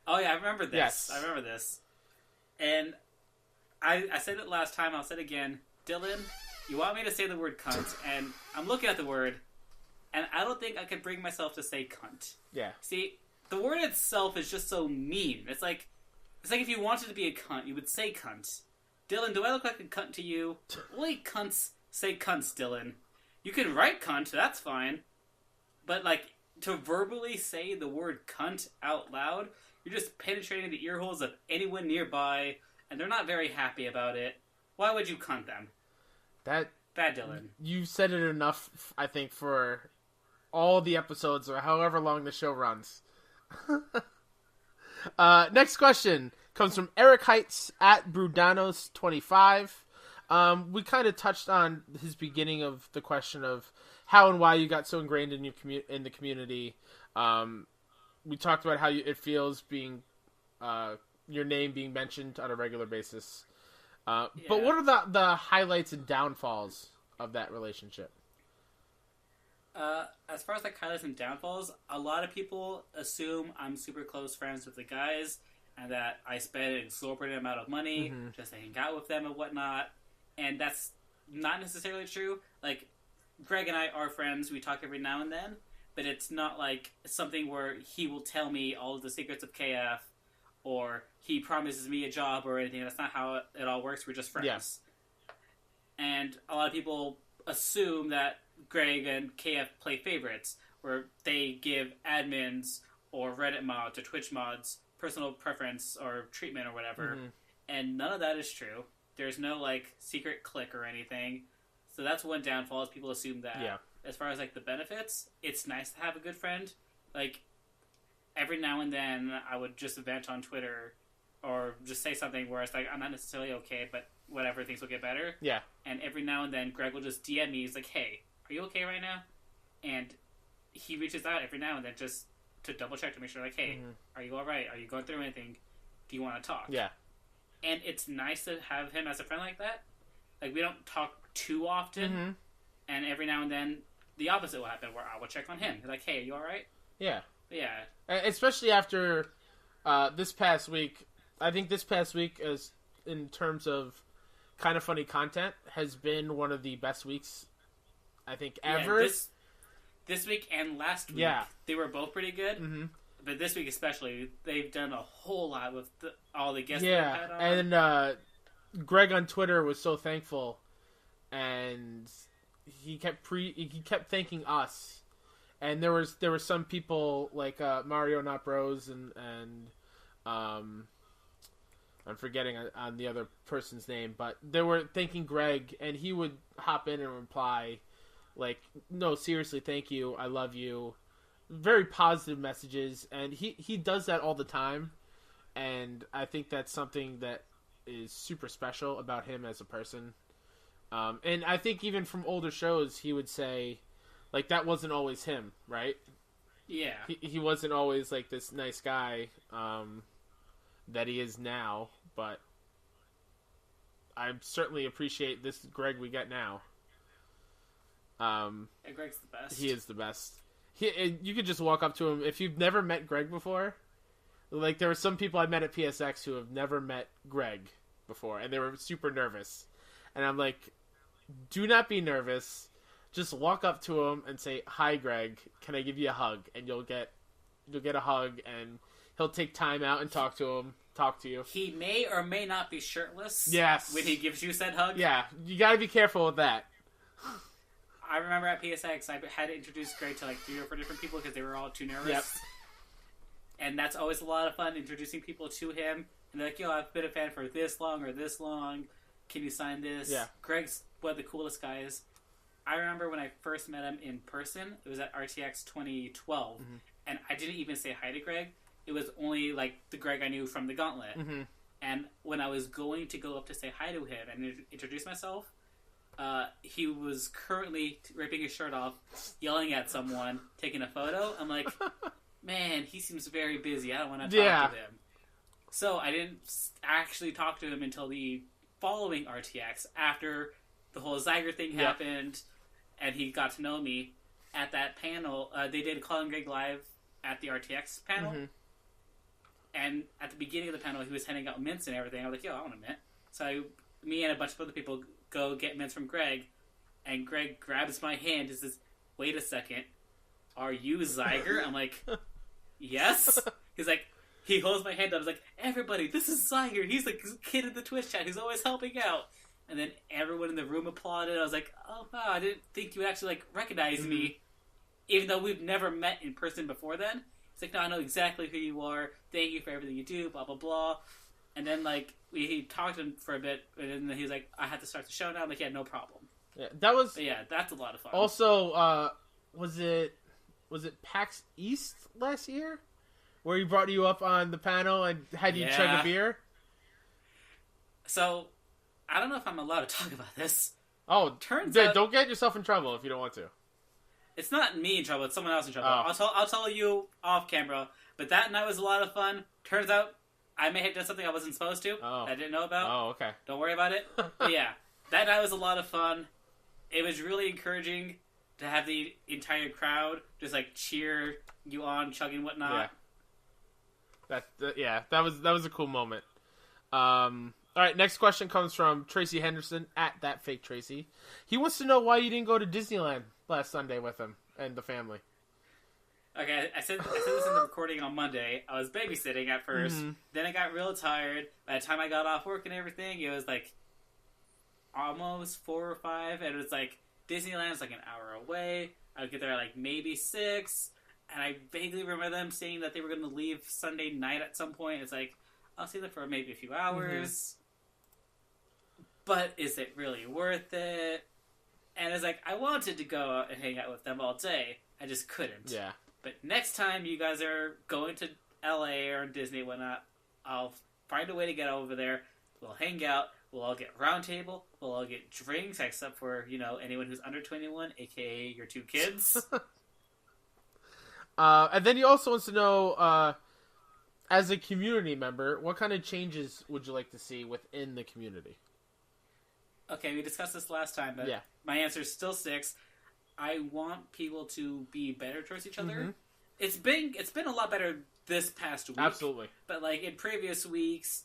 [SPEAKER 3] Oh yeah, I remember this.
[SPEAKER 1] Yes.
[SPEAKER 3] I remember this. And I said it last time, I'll say it again. Dylan, you want me to say the word cunt, and I'm looking at the word, and I don't think I could bring myself to say cunt.
[SPEAKER 1] Yeah.
[SPEAKER 3] See, the word itself is just so mean. It's like if you wanted to be a cunt, you would say cunt. Dylan, do I look like a cunt to you? Only cunts say cunts, Dylan. You can write cunt, that's fine. But, like, to verbally say the word cunt out loud, you're just penetrating the ear holes of anyone nearby, and they're not very happy about it. Why would you cunt them? Bad Dylan.
[SPEAKER 1] You've said it enough, I think, for all the episodes, or however long the show runs. Next question comes from Eric Heights at Brudanos25. We kind of touched on his beginning of the question of how and why you got so ingrained in in the community. We talked about how it feels being your name being mentioned on a regular basis. Yeah. But what are the highlights and downfalls of that relationship?
[SPEAKER 3] As far as like highlights and downfalls, a lot of people assume I'm super close friends with the guys and that I spend an exorbitant amount of money just to hang out with them and whatnot. And that's not necessarily true. Like, Greg and I are friends. We talk every now and then. But it's not like something where he will tell me all of the secrets of KF or he promises me a job or anything. That's not how it all works. We're just friends.
[SPEAKER 1] Yes.
[SPEAKER 3] And a lot of people assume that Greg and KF play favorites, where they give admins or Reddit mods or Twitch mods personal preference or treatment or whatever. And none of that is true. There's no, like, secret click or anything. So that's one downfall, is people assume that.
[SPEAKER 1] Yeah.
[SPEAKER 3] As far as, like, the benefits, it's nice to have a good friend. Like, every now and then I would just vent on Twitter or just say something where it's like, I'm not necessarily okay, but whatever, things will get better.
[SPEAKER 1] Yeah.
[SPEAKER 3] And every now and then Greg will just DM me. He's like, hey, are you okay right now? And he reaches out every now and then just to double check to make sure, like, hey, are you all right? Are you going through anything? Do you want to talk?
[SPEAKER 1] Yeah.
[SPEAKER 3] And it's nice to have him as a friend like that. Like, we don't talk too often, and every now and then, the opposite will happen, where I will check on him. Like, hey, are you alright?
[SPEAKER 1] Yeah.
[SPEAKER 3] But yeah.
[SPEAKER 1] Especially after this past week. I think this past week, as in terms of kind of funny content, has been one of the best weeks, I think, ever.
[SPEAKER 3] Yeah, this week and last week, they were both pretty good. Mm-hmm. But this week especially, they've done a whole lot with all the guests they've had on.
[SPEAKER 1] And Greg on Twitter was so thankful, and he kept thanking us. And there were some people like Mario Not Bros and I'm forgetting on the other person's name, but they were thanking Greg, and he would hop in and reply like, "No, seriously, thank you, I love you." Very positive messages, and he does that all the time, and I think that's something that is super special about him as a person. And I think even from older shows, he would say, like, that wasn't always him, right?
[SPEAKER 3] Yeah.
[SPEAKER 1] He wasn't always like this nice guy that he is now, but I certainly appreciate this Greg we get now.
[SPEAKER 3] Greg's the best.
[SPEAKER 1] He is the best. You could just walk up to him. If you've never met Greg before, like, there were some people I met at PSX who have never met Greg before, and they were super nervous. And I'm like, do not be nervous. Just walk up to him and say, "Hi, Greg. Can I give you a hug?" And you'll get a hug, and he'll take time out and talk to you. He
[SPEAKER 3] may or may not be shirtless.
[SPEAKER 1] Yes.
[SPEAKER 3] When he gives you said hug.
[SPEAKER 1] Yeah, you gotta be careful with that.
[SPEAKER 3] I remember at PSX, I had to introduce Greg to like 3 or 4 different people because they were all too nervous.
[SPEAKER 1] Yep.
[SPEAKER 3] And that's always a lot of fun, introducing people to him. And they're like, "Yo, I've been a fan for this long or this long. Can you sign this?"
[SPEAKER 1] Yeah.
[SPEAKER 3] Greg's one of the coolest guys. I remember when I first met him in person, it was at RTX 2012. Mm-hmm. And I didn't even say hi to Greg. It was only like the Greg I knew from the Gauntlet. Mm-hmm. And when I was going to go up to say hi to him and introduce myself, he was currently ripping his shirt off, yelling at someone, taking a photo. I'm like, man, he seems very busy. I don't want to talk to him. So I didn't actually talk to him until the following RTX, after the whole Xyger thing happened, and he got to know me. At that panel, they did Call and Greg Live at the RTX panel. Mm-hmm. And at the beginning of the panel, he was handing out mints and everything. I was like, "Yo, I want a mint." So me and a bunch of other people go get mints from Greg, and Greg grabs my hand and says, "Wait a second, are you Xyger?" I'm like, "Yes." He's like, he holds my hand up. I was like, "Everybody, this is Xyger. He's the kid in the Twitch chat. He's always helping out." And then everyone in the room applauded. I was like, "Oh wow, I didn't think you would actually like recognize me, even though we've never met in person before then." He's like, "No, I know exactly who you are. Thank you for everything you do, blah, blah, blah." And then, like, he talked to him for a bit, and then he's like, "I have to start the show now." I'm like, "Yeah, no problem."
[SPEAKER 1] Yeah, that was...
[SPEAKER 3] But yeah, that's a lot of fun.
[SPEAKER 1] Also, was it PAX East last year? Where he brought you up on the panel and had you chug a beer?
[SPEAKER 3] So, I don't know if I'm allowed to talk about this.
[SPEAKER 1] Oh,
[SPEAKER 3] turns out...
[SPEAKER 1] Don't get yourself in trouble if you don't want to.
[SPEAKER 3] It's not me in trouble, it's someone else in trouble. Oh. I'll tell you off camera, but that night was a lot of fun. Turns out, I may have done something I wasn't supposed to, that I didn't know about.
[SPEAKER 1] Oh, okay.
[SPEAKER 3] Don't worry about it. But yeah, that night was a lot of fun. It was really encouraging to have the entire crowd just like cheer you on, chugging whatnot.
[SPEAKER 1] Yeah. That was a cool moment. All right, next question comes from Tracy Henderson at that fake Tracy. He wants to know why you didn't go to Disneyland last Sunday with him and the family.
[SPEAKER 3] Okay, I said this in the recording on Monday. I was babysitting at first. Mm-hmm. Then I got real tired. By the time I got off work and everything, it was like almost 4 or 5. And it was like, Disneyland's like an hour away. I would get there at like maybe 6. And I vaguely remember them saying that they were going to leave Sunday night at some point. It's like, I'll see them for maybe a few hours. Mm-hmm. But is it really worth it? And it's like, I wanted to go and hang out with them all day. I just couldn't.
[SPEAKER 1] Yeah.
[SPEAKER 3] But next time you guys are going to LA or Disney and whatnot, I'll find a way to get over there. We'll hang out. We'll all get round table. We'll all get drinks, except for, anyone who's under 21, a.k.a. your 2 kids.
[SPEAKER 1] And then he also wants to know, as a community member, what kind of changes would you like to see within the community?
[SPEAKER 3] Okay, we discussed this last time, but
[SPEAKER 1] Yeah.
[SPEAKER 3] my answer still sticks. I want people to be better towards each other. It's been a lot better this past week.
[SPEAKER 1] Absolutely.
[SPEAKER 3] But like in previous weeks,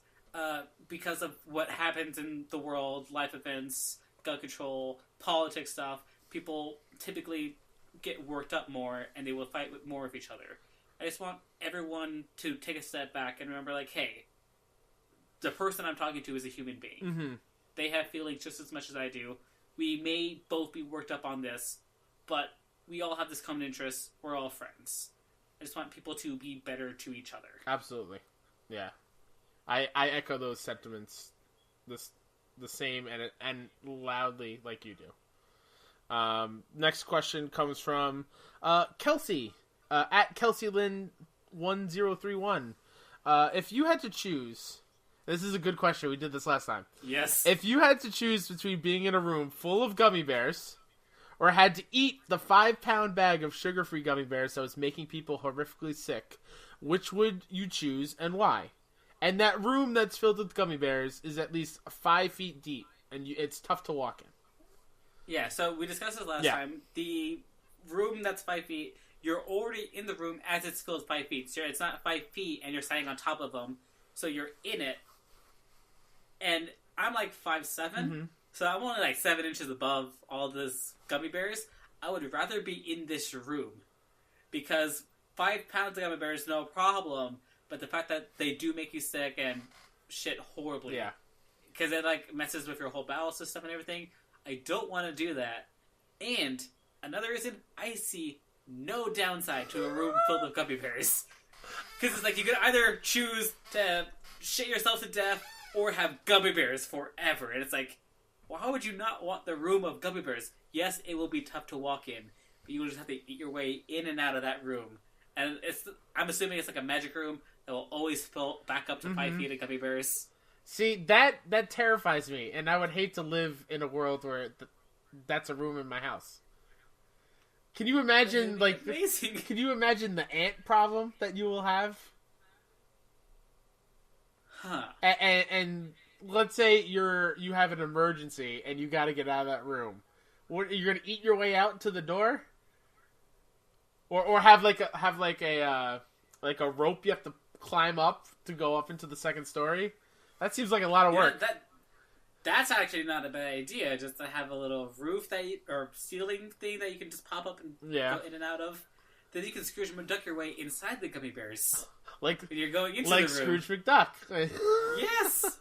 [SPEAKER 3] because of what happens in the world, life events, gun control, politics stuff, people typically get worked up more and they will fight more with each other. I just want everyone to take a step back and remember, like, hey, the person I'm talking to is a human being.
[SPEAKER 1] Mm-hmm.
[SPEAKER 3] They have feelings just as much as I do. We may both be worked up on this, but we all have this common interest. We're all friends. I just want people to be better to each other.
[SPEAKER 1] Absolutely. Yeah. I echo those sentiments the same and loudly like you do. Next question comes from Kelsey at KelseyLynn1031. If you had to choose, this is a good question. We did this last time.
[SPEAKER 3] Yes.
[SPEAKER 1] If you had to choose between being in a room full of gummy bears or had to eat the 5-pound bag of sugar-free gummy bears that was making people horrifically sick, which would you choose and why? And that room that's filled with gummy bears is at least 5 feet deep, and it's tough to walk in.
[SPEAKER 3] Yeah, so we discussed this last time. The room that's 5 feet, you're already in the room as it's filled with 5 feet. So it's not 5 feet and you're standing on top of them. So you're in it. And I'm like 5'7", so I'm only like 7 inches above all this gummy bears. I would rather be in this room. Because 5 pounds of gummy bears, no problem. But the fact that they do make you sick and shit horribly.
[SPEAKER 1] Yeah.
[SPEAKER 3] Because it like messes with your whole bowel system and everything. I don't want to do that. And another reason, I see no downside to a room filled with gummy bears. Because it's like you could either choose to shit yourself to death or have gummy bears forever. And it's like, why would you not want the room of gummy bears? Yes, it will be tough to walk in, but you will just have to eat your way in and out of that room. And I'm assuming it's like a magic room that will always fill back up to 5 feet of gummy bears.
[SPEAKER 1] See, that terrifies me, and I would hate to live in a world where that's a room in my house. Can you imagine, like,
[SPEAKER 3] amazing.
[SPEAKER 1] Can you imagine the ant problem that you will have?
[SPEAKER 3] Huh.
[SPEAKER 1] And let's say you have an emergency and you got to get out of that room. What, you're gonna eat your way out to the door, or have a rope you have to climb up to go up into the second story. That seems like a lot of work.
[SPEAKER 3] That's actually not a bad idea. Just to have a little roof or ceiling thing that you can just pop up and go in and out of. Then you can Scrooge McDuck your way inside the gummy bears.
[SPEAKER 1] Like
[SPEAKER 3] when you're going into
[SPEAKER 1] the room. Like Scrooge McDuck.
[SPEAKER 3] Yes!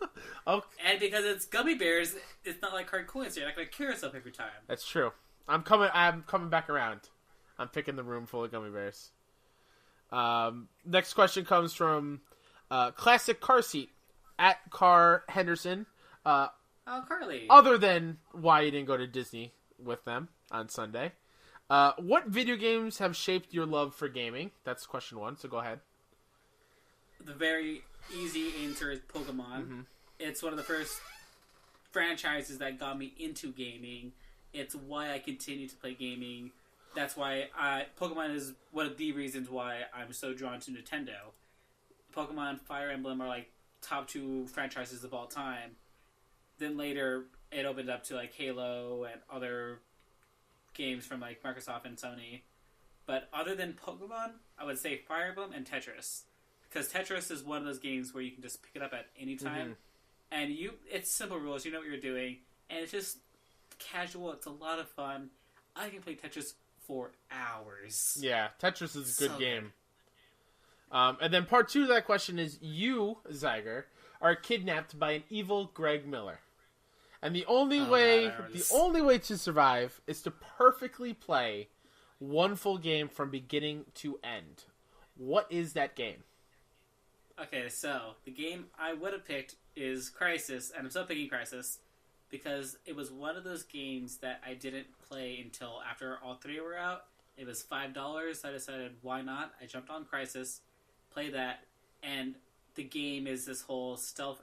[SPEAKER 1] Okay.
[SPEAKER 3] And because it's gummy bears, it's not like hard coins. So you're not going to kill yourself every time.
[SPEAKER 1] That's true. I'm coming back around. I'm picking the room full of gummy bears. Next question comes from Classic Car Seat at Car Henderson.
[SPEAKER 3] Oh, Carly.
[SPEAKER 1] Other than why you didn't go to Disney with them on Sunday. What video games have shaped your love for gaming? That's question 1, so go ahead.
[SPEAKER 3] The very easy answer is Pokemon. It's one of the first franchises that got me into gaming. It's why I continue to play gaming. That's why Pokemon is one of the reasons why I'm so drawn to Nintendo. Pokemon, Fire Emblem are like top 2 franchises of all time. Then later, it opened up to like Halo and other games from like Microsoft and Sony. But other than Pokemon, I would say Fire Emblem and Tetris. Because Tetris is one of those games where you can just pick it up at any time. And it's simple rules, you know what you're doing. And it's just casual, it's a lot of fun. I can play Tetris for hours.
[SPEAKER 1] Yeah, Tetris is a good game. And then part 2 of that question is, you, Xyger, are kidnapped by an evil Greg Miller. And the only way to survive is to perfectly play one full game from beginning to end. What is that game?
[SPEAKER 3] Okay, so the game I would have picked is Crysis, and I'm still picking Crysis because it was one of those games that I didn't play until after all 3 were out. It was $5. So I decided, why not? I jumped on Crysis, played that, and the game is this whole stealth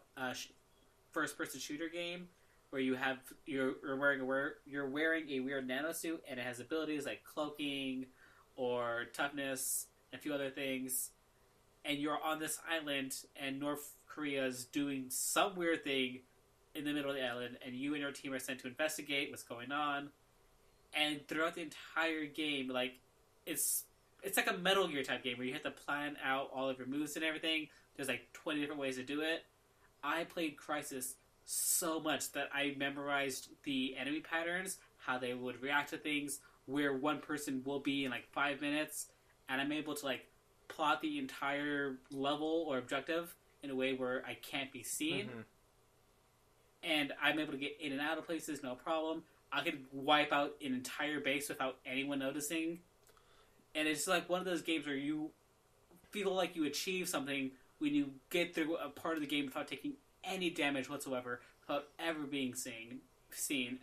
[SPEAKER 3] first-person shooter game where you're wearing a weird nanosuit, and it has abilities like cloaking or toughness and a few other things. And you're on this island, and North Korea is doing some weird thing in the middle of the island, and you and your team are sent to investigate what's going on. And throughout the entire game, like, it's like a Metal Gear type game where you have to plan out all of your moves and everything. There's like 20 different ways to do it. I played Crysis so much that I memorized the enemy patterns, how they would react to things, where one person will be in like 5 minutes, and I'm able to like plot the entire level or objective in a way where I can't be seen. Mm-hmm. And I'm able to get in and out of places, no problem. I could wipe out an entire base without anyone noticing. And it's like one of those games where you feel like you achieve something when you get through a part of the game without taking any damage whatsoever, without ever being seen.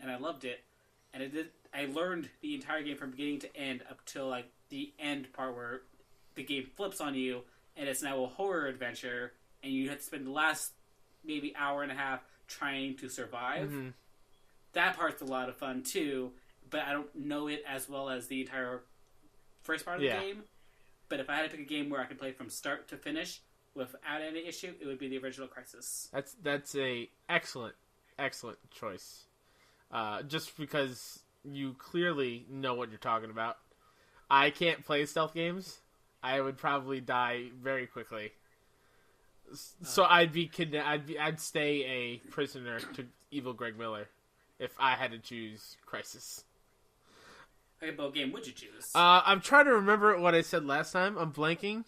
[SPEAKER 3] And I loved it. And I learned the entire game from beginning to end up till like the end part where the game flips on you and it's now a horror adventure and you have to spend the last maybe hour and a half trying to survive. Mm-hmm. That part's a lot of fun too, but I don't know it as well as the entire first part of the game. But if I had to pick a game where I could play from start to finish without any issue, it would be the original Crysis.
[SPEAKER 1] That's a excellent choice. Just because you clearly know what you're talking about. I can't play stealth games. I would probably die very quickly. So I'd stay a prisoner to evil Greg Miller if I had to choose Crysis.
[SPEAKER 3] Okay, but what game would you choose?
[SPEAKER 1] I'm trying to remember what I said last time. I'm blanking.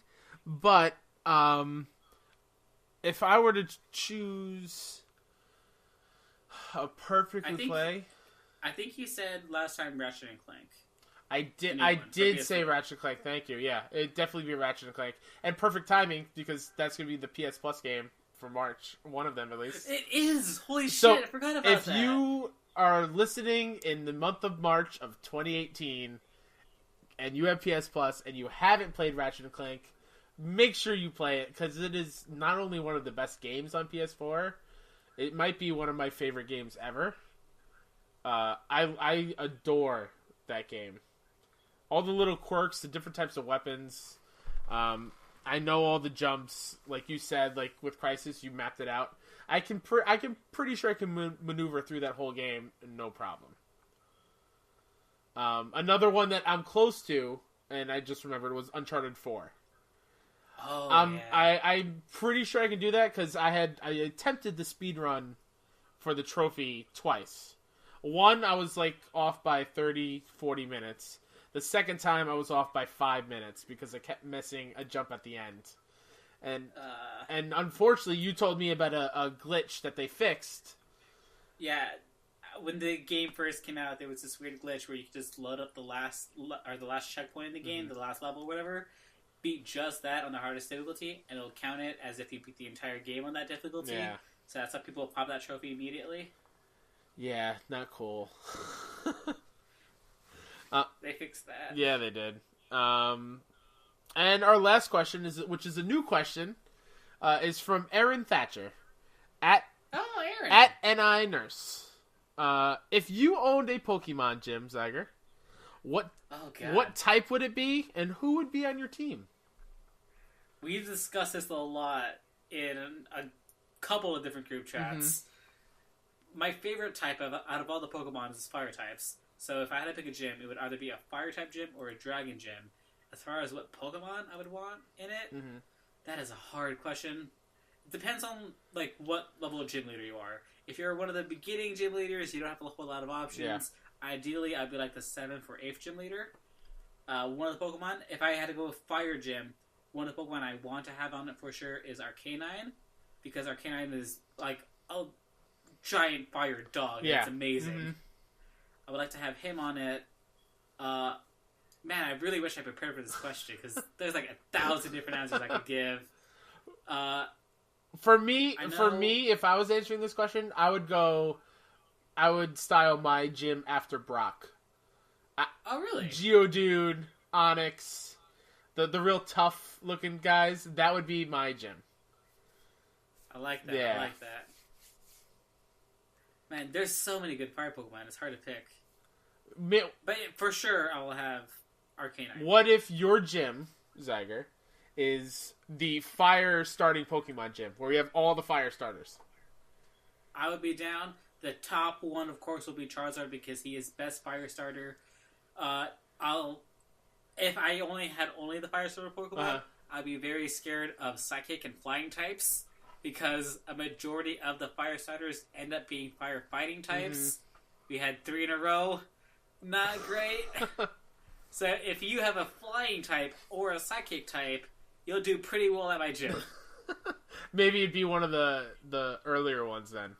[SPEAKER 1] But if I were to choose a perfectly play...
[SPEAKER 3] I think you said last time Ratchet and Clank.
[SPEAKER 1] I did say Ratchet and Clank, thank you. Yeah, it'd definitely be Ratchet and Clank. And perfect timing, because that's going to be the PS Plus game for March. One of them, at least.
[SPEAKER 3] It is! Holy shit, I forgot about that.
[SPEAKER 1] If you are listening in the month of March of 2018, and you have PS Plus, and you haven't played Ratchet and Clank, make sure you play it, because it is not only one of the best games on PS4, it might be one of my favorite games ever. I adore that game. All the little quirks, the different types of weapons. I know all the jumps, like you said, like with Crysis, you mapped it out. I can pretty sure I can maneuver through that whole game, no problem. Another one that I'm close to, and I just remembered, was Uncharted 4.
[SPEAKER 3] Oh,
[SPEAKER 1] yeah. I'm pretty sure I can do that because I attempted the speed run for the trophy twice. One, I was like off by 30, 40 minutes. The second time, I was off by 5 minutes because I kept missing a jump at the end. And unfortunately, you told me about a glitch that they fixed.
[SPEAKER 3] Yeah, when the game first came out, there was this weird glitch where you could just load up the last checkpoint in the game, the last level or whatever, beat just that on the hardest difficulty, and it'll count it as if you beat the entire game on that difficulty. Yeah. So that's how people pop that trophy immediately. Yeah,
[SPEAKER 1] not cool.
[SPEAKER 3] They fixed that.
[SPEAKER 1] Yeah, they did. And our last question, which is a new question, is from Aaron Thatcher. Aaron. At NI Nurse. If you owned a Pokemon gym, Xyger, what type would it be, and who would be on your team?
[SPEAKER 3] We've discussed this a lot in a couple of different group chats. Mm-hmm. My favorite type out of all the Pokemon is fire types. So if I had to pick a gym, it would either be a fire type gym or a dragon gym. As far as what Pokemon I would want in it, that is a hard question. It depends on like what level of gym leader you are. If you're one of the beginning gym leaders, you don't have a whole lot of options. Yeah. Ideally, I'd be like the 7th or 8th gym leader. One of the Pokemon, if I had to go with fire gym, one of the Pokemon I want to have on it for sure is Arcanine, because Arcanine is like a giant fire dog. Yeah. It's amazing. Mm-hmm. I would like to have him on it. Man, I really wish I prepared for this question, because there's like 1,000 different answers I could give.
[SPEAKER 1] For me, if I was answering this question, I would style my gym after Brock.
[SPEAKER 3] Oh, really?
[SPEAKER 1] Geodude, Onix, the real tough looking guys. That would be my gym.
[SPEAKER 3] I like that. Yeah. I like that. Man, there's so many good fire Pokemon. It's hard to pick. But for sure, I will have Arcanine.
[SPEAKER 1] What if your gym, Xyger, is the fire starting Pokemon gym, where you have all the fire starters?
[SPEAKER 3] I would be down. The top one, of course, will be Charizard because he is best fire starter. If I had only the fire starter Pokemon, I'd be very scared of psychic and flying types because a majority of the fire starters end up being fire fighting types. We had 3 in a row. Not great. So if you have a flying type or a psychic type, you'll do pretty well at my gym.
[SPEAKER 1] Maybe it'd be one of the earlier ones then.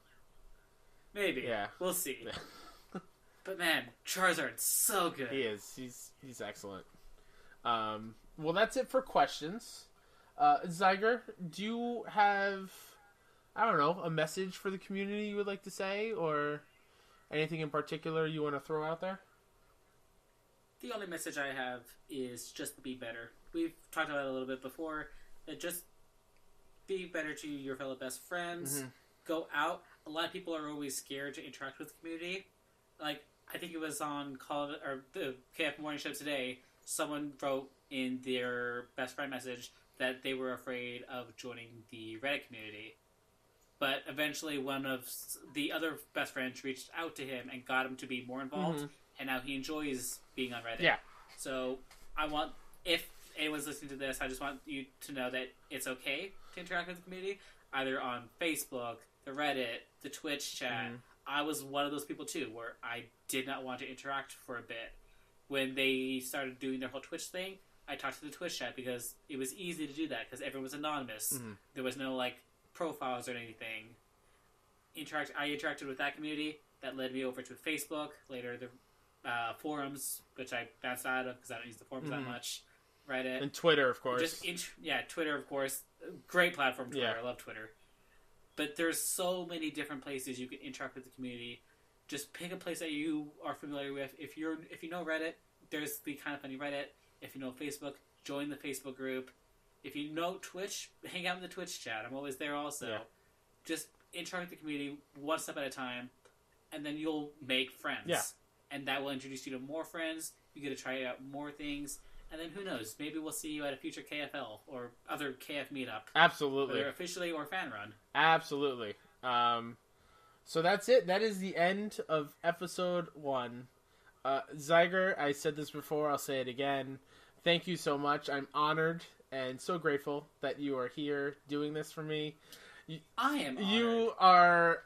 [SPEAKER 3] Maybe. Yeah. We'll see. But man, Charizard's so good.
[SPEAKER 1] He is. He's excellent. Well, that's it for questions. Xyger, do you have, I don't know, a message for the community you would like to say, or anything in particular you want to throw out there?
[SPEAKER 3] The only message I have is just be better. We've talked about it a little bit before. That just be better to your fellow best friends. Go out. A lot of people are always scared to interact with the community. Like, I think it was on the KF Morning Show today, someone wrote in their best friend message that they were afraid of joining the Reddit community. But eventually one of the other best friends reached out to him and got him to be more involved, and now he enjoys being on Reddit. Yeah. So if anyone's listening to this, I just want you to know that it's okay to interact with the community, either on Facebook, the Reddit, the Twitch chat. I was one of those people too, where I did not want to interact for a bit. When they started doing their whole Twitch thing, I talked to the Twitch chat because it was easy to do that because everyone was anonymous. There was no profiles or anything. I interacted with that community. That led me over to Facebook. Later, the forums, which I bounced out of because I don't use the forums that much. Reddit
[SPEAKER 1] and Twitter, of course.
[SPEAKER 3] Twitter, of course. Great platform, Twitter. Yeah. I love Twitter. But there's so many different places you can interact with the community. Just pick a place that you are familiar with. If you know Reddit, there's the Kind of Funny Reddit. If you know Facebook, join the Facebook group. If you know Twitch, hang out in the Twitch chat. I'm always there also. Yeah. Just interact with the community one step at a time, and then you'll make friends. Yeah. And that will introduce you to more friends. You get to try out more things. And then who knows? Maybe we'll see you at a future KFL or other KF meetup.
[SPEAKER 1] Absolutely.
[SPEAKER 3] Whether officially or fan run.
[SPEAKER 1] Absolutely. So that's it. That is the end of episode 1. Xyger, I said this before. I'll say it again. Thank you so much. I'm honored and so grateful that you are here doing this for me.
[SPEAKER 3] I am honored.
[SPEAKER 1] You are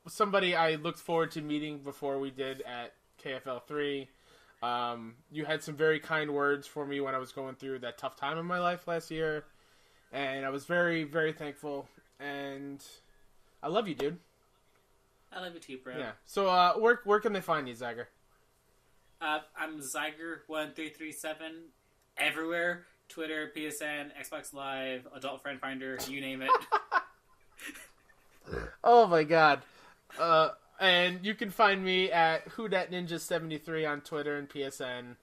[SPEAKER 1] somebody I looked forward to meeting before we did at KFL 3. You had some very kind words for me when I was going through that tough time in my life last year, and I was very, very thankful, and I love you, dude.
[SPEAKER 3] I love you too, bro.
[SPEAKER 1] Yeah. So, where can they find you, Xyger?
[SPEAKER 3] I'm Xyger1337 everywhere. Twitter, PSN, Xbox Live, Adult Friend Finder, you name it.
[SPEAKER 1] Oh my god. And you can find me at WhoDatNinja73 on Twitter and PSN.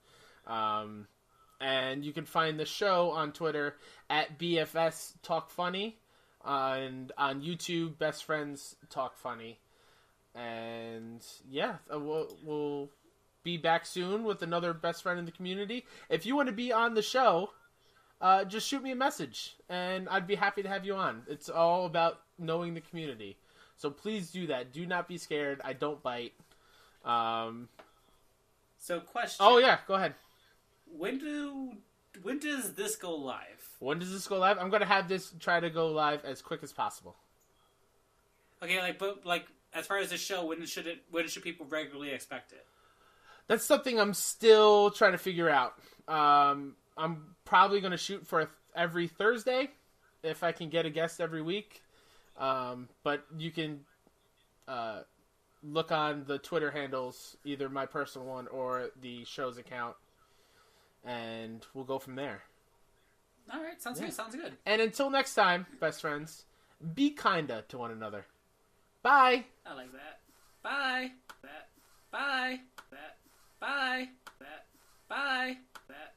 [SPEAKER 1] And you can find the show on Twitter at BFS Talk Funny. And on YouTube, Best Friends Talk Funny. And yeah, we'll be back soon with another best friend in the community. If you want to be on the show, just shoot me a message. And I'd be happy to have you on. It's all about knowing the community. So please do that. Do not be scared. I don't bite.
[SPEAKER 3] So question.
[SPEAKER 1] Oh yeah, go ahead.
[SPEAKER 3] When does this go live?
[SPEAKER 1] When does this go live? I'm gonna have this try to go live as quick as possible.
[SPEAKER 3] Okay, as far as the show, when should people regularly expect it?
[SPEAKER 1] That's something I'm still trying to figure out. I'm probably gonna shoot for every Thursday if I can get a guest every week. But you can look on the Twitter handles, either my personal one or the show's account, and we'll go from there.
[SPEAKER 3] All right, sounds good. Sounds good.
[SPEAKER 1] And until next time, best friends, be kinda to one another. Bye.
[SPEAKER 3] I like that. Bye. That. Bye. That. Bye. That. Bye. That.